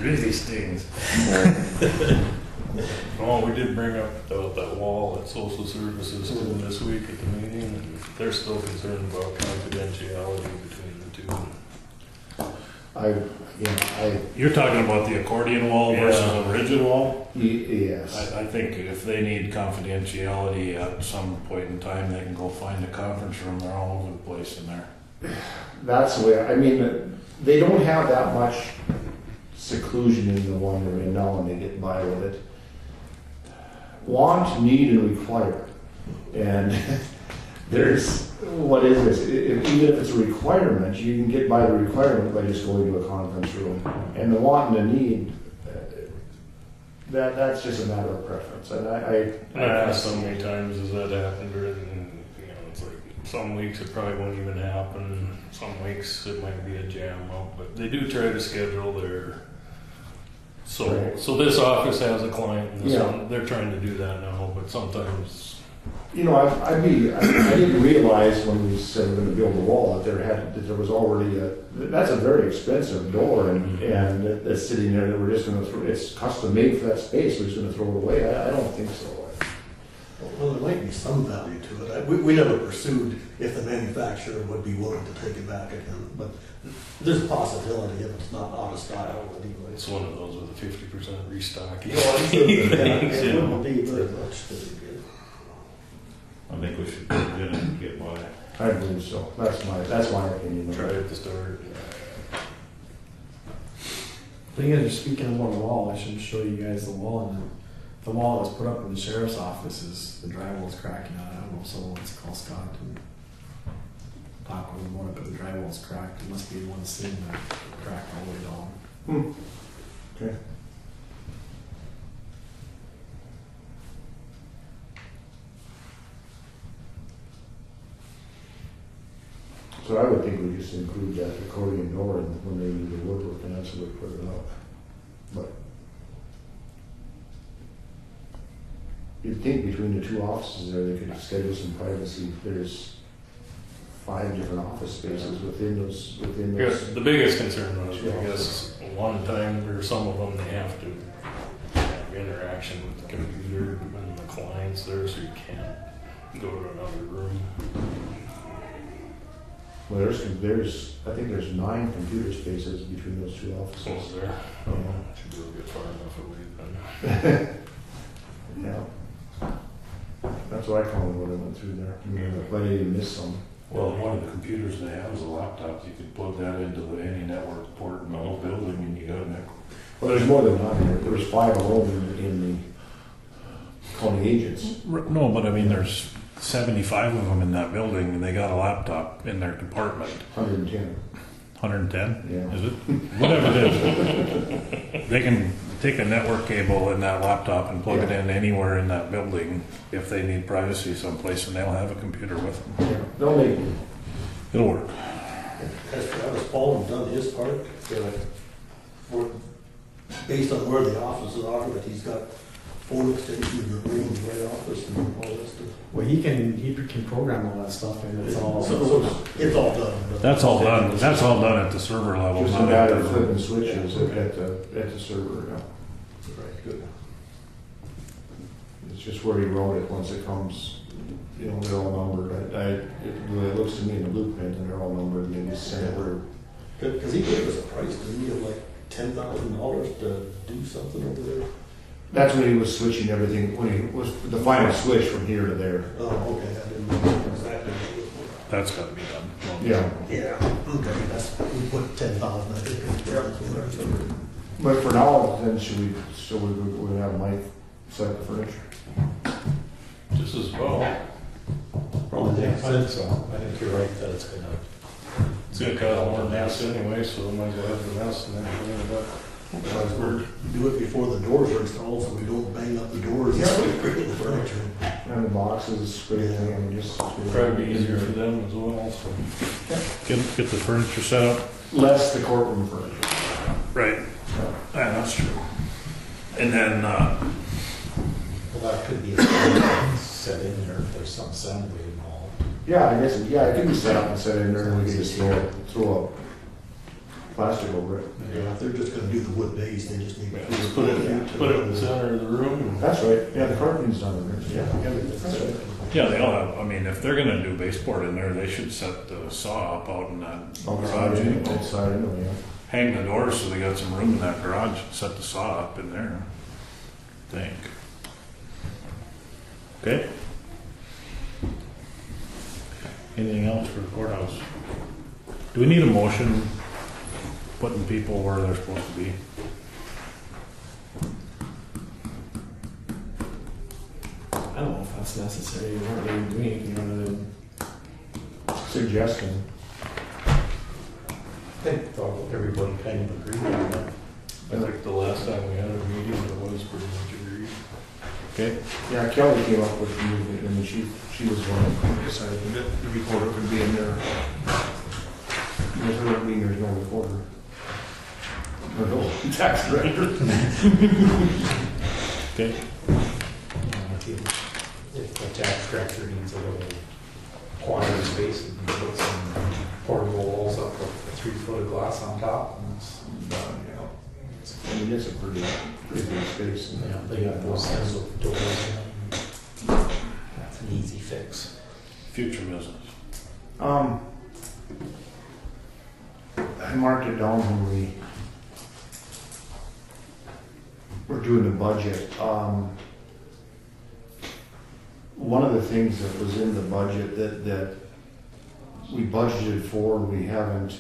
Really stings. Oh, we did bring up that wall at social services to them this week at the meeting, and they're still concerned about confidentiality between the two. You're talking about the accordion wall versus a rigid wall? Yes. I think if they need confidentiality at some point in time, they can go find a conference room. They're all over the place in there. That's the way, I mean, they don't have that much seclusion in the one they're in now, and they get by with it. Want, need, and require. And there's, what is this? Even if it's a requirement, you can get by the requirement by just going to a conference room. And the want and the need, that's just a matter of preference. And I asked so many times, has that happened? And you know, it's like some weeks it probably won't even happen. Some weeks it might be a jam up, but they do try to schedule their. So this office has a client, and this one, they're trying to do that now, but sometimes. You know, I didn't realize when we said we're going to build a wall that there was already that's a very expensive door, and it's sitting there that we're just going to throw. It's custom made for that space. We're just going to throw it away. I don't think so. Well, there might be some value to it. We never pursued if the manufacturer would be willing to take it back again, but there's a possibility if it's not out of style anyway. It's one of those with a 50% restock. It wouldn't be very much to get. I think we should get it and get by. I believe so. That's my opinion. Try it to start. But you guys are speaking about the wall, I should show you guys the wall, and the wall that's put up in the sheriff's office is, the drywall's cracking on it. I don't know if someone wants to call Scott and talk with him about it, but the drywall's cracked. It must be one seam that cracked all the way down. Okay. So I would think we just include that accordion door when they do the woodwork, and that's where we put it up. But you'd think between the two offices there, they could schedule some privacy. There's 5 different office spaces within those. Yeah, the biggest concern was, I guess, one time or some of them, they have to have interaction with the computer and the clients there, so you can't go to another room. Well, I think there's 9 computer spaces between those two offices. Was there? Yeah. Should be able to get far enough away then. Yeah. That's what I call it when I went through there. But I didn't miss some. Well, one of the computers they have is a laptop. You could plug that into any network port in the whole building and you got a network. Well, there's more than 9. There was 5 alone in the county agents. No, but I mean, there's 75 of them in that building and they got a laptop in their compartment. 110. 110? Yeah. Is it? Whatever it is. They can take a network cable in that laptop and plug it in anywhere in that building if they need privacy someplace, and they'll have a computer with them. Yeah. They'll make It'll work. Has Travis Baldwin done his part? Based on where the offices are, that he's got phone extensions in the room, right office, and all that stuff. Well, he can program all that stuff, and it's all. So it's all done. That's all done. That's all done at the server level. just a not matter at of the- flipping switches at the server. Yeah. Right, good. It's just where he wrote it. Once it comes, they're all numbered. The way it looks to me in the blueprint, and they're all numbered, and they just send it where. Because he gave us a price, didn't he, of like $10,000 to do something over there? That's when he was switching everything, when he was the final switch from here to there. Oh, okay, I didn't know exactly. That's got to be done. Yeah. Yeah, okay, we put 10,000, I think, in there, so. But for now, then we're gonna have Mike set up the furniture. Just as well. Probably makes sense, so I think you're right that it's gonna. It's gonna cause more mess anyway, so we might as well have the mess and then clean it up. Do it before the doors are installed, so we don't bang up the doors and break the furniture. And the boxes, everything, and just. Probably be easier for them as well, so. Get the furniture set up. Less the courtroom furniture. Right. Yeah, that's true. And then, Well, that could be a thing set in there if there's some assembly involved. Yeah, I guess, it can be set up and set in there, and we can just throw a plastic over it. Yeah, if they're just gonna do the wood base, they just need to. Just put it in the center of the room. That's right, yeah, the carpeting's done in there, yeah. That's right. yeah, they all have, I mean, if they're going to do baseboard in there, they should set the saw up out in that garage. anyway. Outside, anyway, yeah. Hang the doors so they got some room in that garage. Set the saw up in there. I think. Okay. Anything else for the courthouse? Do we need a motion putting people where they're supposed to be? I don't know if that's necessary. We're not really doing anything other than. Suggesting. I think everybody kind of agreed on that. I think the last time we had a meeting, it was pretty much agreed. Okay. Yeah, Kelly came up with the movement, and then she was one who decided that the recorder could be in there. There's no mean there's no recorder. Or no tax director. Okay. If the tax director needs a little quieter space, and put some portable walls up with 3 foot of glass on top, and it's done, you know. I mean, it's a pretty big space. Yeah, they got those kinds of doors. an easy fix. Future business. I marked it down when we were doing the budget. One of the things that was in the budget that we budgeted for, we haven't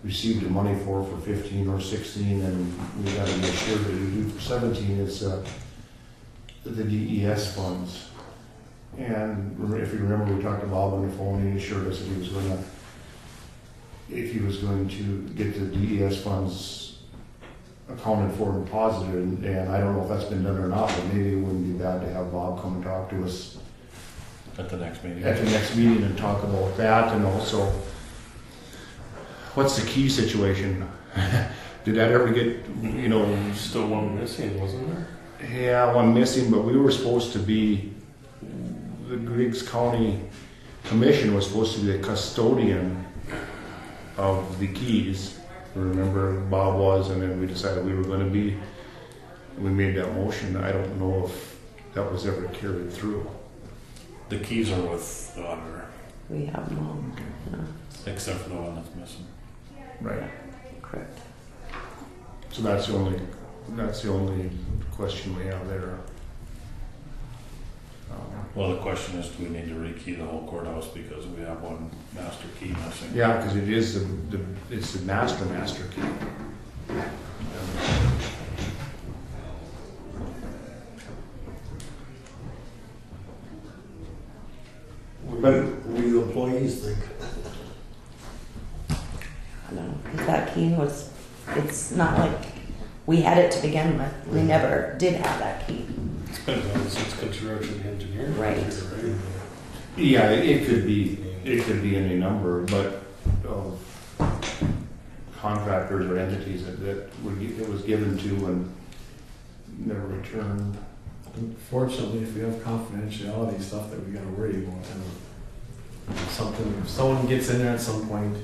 received the money for 15 or 16, and we got to make sure that we do for 17 is the DES funds. And if you remember, we talked to Bob on the phone, and he assured us that if he was going to get the DES funds accounted for and deposited, and I don't know if that's been done or not, but maybe it wouldn't be bad to have Bob come and talk to us At the next meeting. and talk about that, and also what's the key situation? Did that ever get, Still one missing, wasn't there? yeah, one missing, but we were supposed to be, the Griggs County Commission was supposed to be the custodian of the keys. Remember, Bob was, and then we decided we were going to be, we made that motion. I don't know if that was ever carried through. The keys are with the auditor, We have them all. Yeah, except for the one that's missing. Right. correct. So that's the only question we have there. Well, the question is, do we need to rekey the whole courthouse because we have one master key missing? Yeah, because it is it's the master key. What do you employees think? I don't know, 'cause that key was, it's not like we had it to begin with. We never did have that key. Depends on since construction engineer. Right. Yeah, it could be any number, but of contractors or entities that it was given to and never returned. Unfortunately, if we have confidentiality stuff that we gotta worry about, and if someone gets in there at some point,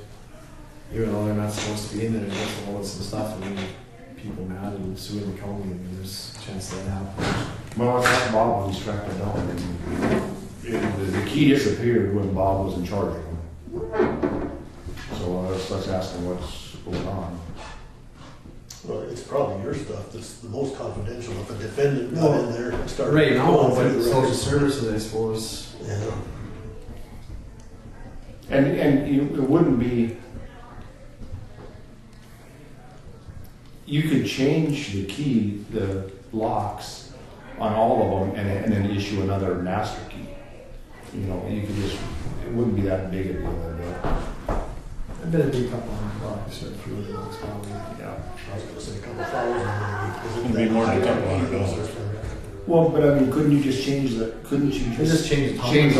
even though they're not supposed to be in there, they just hold some stuff and leave people mad and suing the county, I mean, there's a chance that happens. Well, that's Bob who's tracked it down, and the key disappeared when Bob was in charge of him. So let's ask him what's going on. Well, it's probably your stuff that's the most confidential. If a defendant got in there and started. Right now, going but through the social records. services, I suppose. Yeah. And it wouldn't be, you could change the key, the locks on all of them and then issue another master key. You could just, it wouldn't be that big a deal. I bet it'd be a couple $100 or a few of those probably. Yeah. I was gonna say a couple thousand. It'd be more than a couple $100. Well, but I mean, couldn't you just change the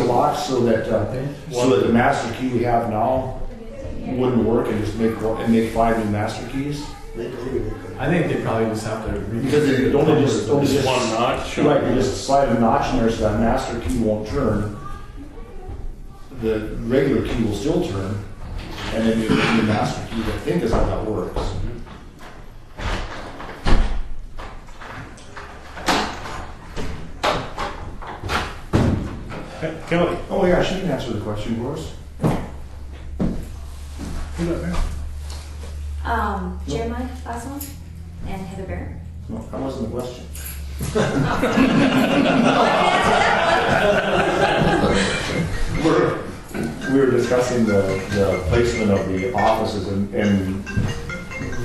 locks so that the master key we have now wouldn't work and just make 5 new master keys? Maybe we could. I think they probably just have to. Because it only just One notch. right, you just slide a notch in there so that master key won't turn. The regular key will still turn, and then the master key, I think, is how that works. Kelly. Oh yeah, she can answer the question for us. Jeremiah Boswell and Heather Bear. No, that wasn't the question. We were discussing the placement of the offices, and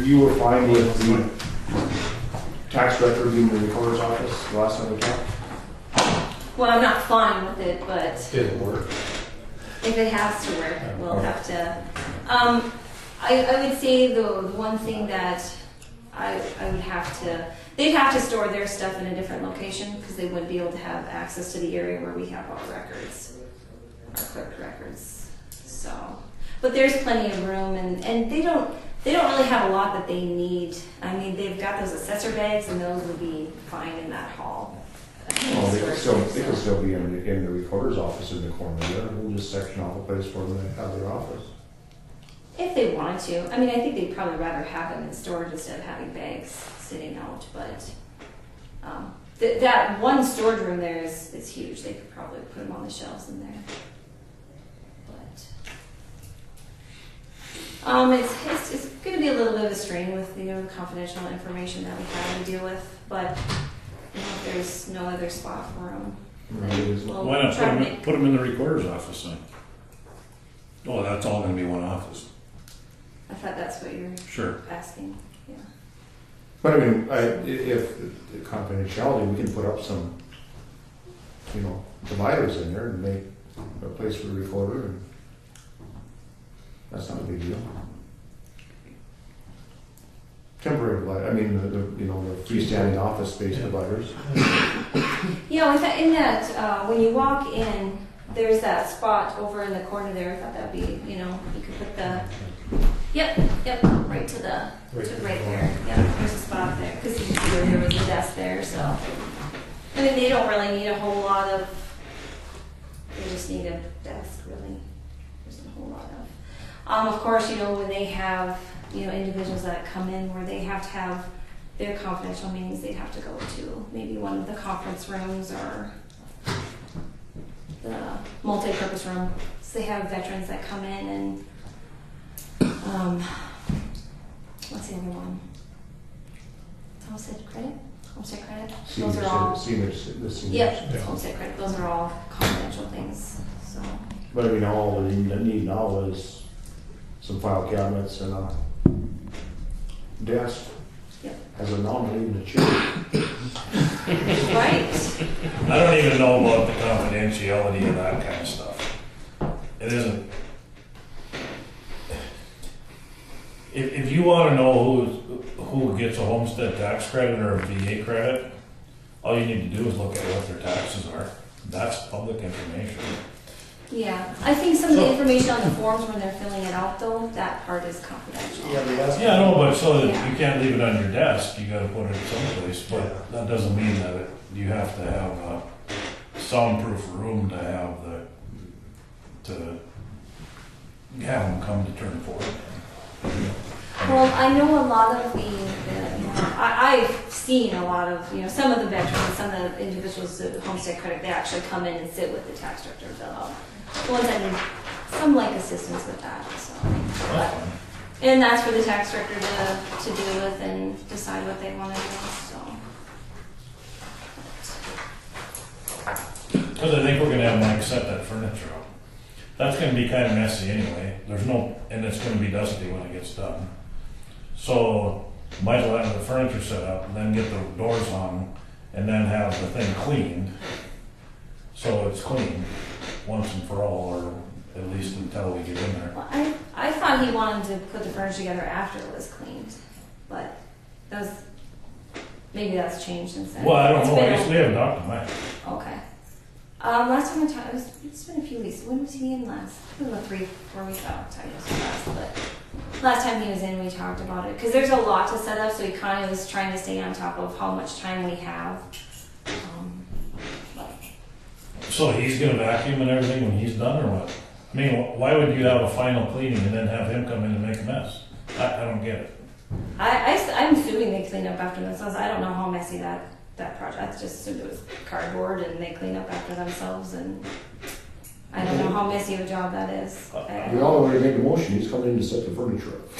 you were fine with the tax record in the recorder's office the last time we talked? Well, I'm not fine with it, but Did it work? if it has to work, we'll have to. I would say the one thing that I would have to, they'd have to store their stuff in a different location because they wouldn't be able to have access to the area where we have our records, our clerk records. So, but there's plenty of room, and they don't really have a lot that they need. I mean, they've got those assessor bags, and those would be fine in that hall. Oh, they could still be in the recorder's office in the corner there. We'll just section off a place for them to have their office. If they wanted to. I mean, I think they'd probably rather have them in storage instead of having bags sitting out, but that one storage room there is huge. They could probably put them on the shelves in there. But it's going to be a little bit of a strain with the confidential information that we have to deal with. But if there's no other spot for them, we'll Why not try to make. put them in the recorder's office then? Oh, that's all going to be one office. I thought that's what you're Sure. asking. Yeah. But I mean, if the confidentiality, we can put up some, dividers in there and make a place for the recorder, and that's not a big deal. Temporary divider, I mean, the freestanding office space dividers. Yeah, in that when you walk in, there's that spot over in the corner there. I thought that'd be, you could put the. Yep, right to the. Right there. Yeah, there's a spot there because there was a desk there. So, I mean, they don't really need a whole lot of. They just need a desk, really. There's a whole lot of. Of course, when they have individuals that come in where they have to have their confidential meetings, they'd have to go to maybe one of the conference rooms or the multi-purpose room. So they have veterans that come in and. What's the other one? Homestead credit? Homestead credit? Those are all. Seniors. Yep, homestead credit. Those are all confidential things. So. But I mean, all we need now is some file cabinets and a desk. Yep. As a non-leading chair. Right. I don't even know about the confidentiality of that kind of stuff. It isn't. If you want to know who gets a homestead tax credit or a VA credit, all you need to do is look at what their taxes are. That's public information. Yeah, I think some of the information on the forms when they're filling it out, though, that part is confidential. Yeah, no, but so that you can't leave it on your desk, you got to put it someplace. But that doesn't mean that you have to have a soundproof room to have them come to turn for it. Well, I know a lot of I've seen a lot of, some of the veterans, some of the individuals at Homestead Credit, they actually come in and sit with the tax director and fill out. The ones that need some assistance with that. So. And that's for the tax director to deal with and decide what they want to do. So. Because I think we're going to have Mike set that furniture up. That's going to be kind of messy anyway. And it's going to be dusty when it gets done. So might as well have the furniture set up, and then get the doors hung, and then have the thing cleaned. So it's clean once and for all, or at least until we get in there. Well, I thought he wanted to put the furniture together after it was cleaned, but maybe that's changed since then. Well, I don't know. I guess we haven't talked to Mike. Okay. Last time I talked, it's been a few weeks. When was he in last? It was about 3-4 weeks out. But last time he was in, we talked about it. Because there's a lot to set up, so he kind of was trying to stay on top of how much time we have. So he's going to vacuum and everything when he's done, or what? I mean, why would you have a final cleaning and then have him come in and make a mess? I don't get it. I'm assuming they clean up after themselves. I don't know how messy that project. I just assumed it was cardboard and they clean up after themselves, and I don't know how messy of a job that is. We all already made the motion. He's coming in to set the furniture up.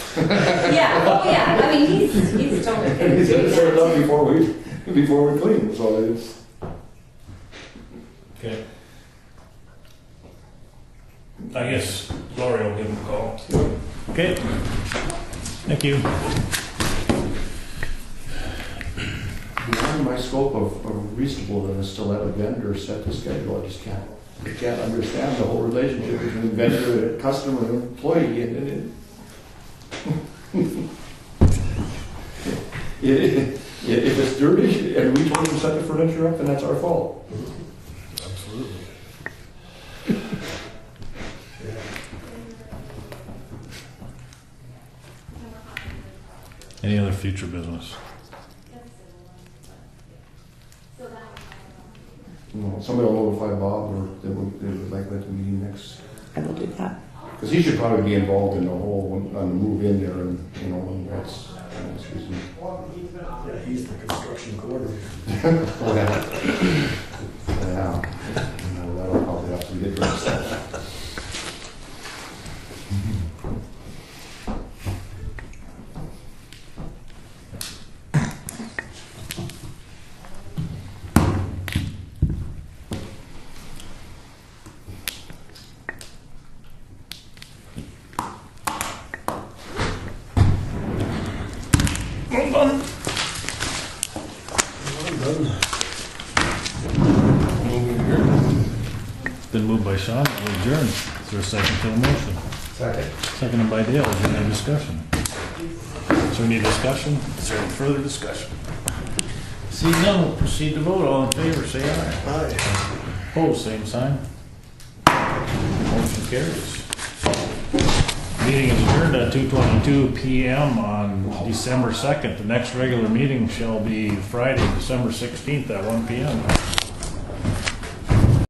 Yeah. Oh yeah. I mean, he's totally good. He's going to set it up before we clean. So it's Okay. I guess Lori will give him a call. Okay. Thank you. beyond my scope of reasonableness to let a vendor set the schedule. I just can't understand the whole relationship between vendor, customer, and employee. If it's dirty and we told them to set the furniture up, then that's our fault. Absolutely. Any other future business? Somebody will notify Bob, or they would like that to meeting next. I will do that. Because he should probably be involved in the whole, on the move in there, and and that's. Excuse me. Yeah, he's the construction coordinator. Yeah. No, that'll probably have to be addressed. Been moved by Sean, we adjourn. Is there a second to the motion? Second. Seconded by Dale. Is there any discussion? Is there any discussion? Is there any further discussion? See none, we'll proceed to vote. All in favor, say aye. Aye. Opposed, same sign. Motion carries. Meeting is adjourned at 2:22 p.m. on December 2nd. The next regular meeting shall be Friday, December 16th at 1 p.m.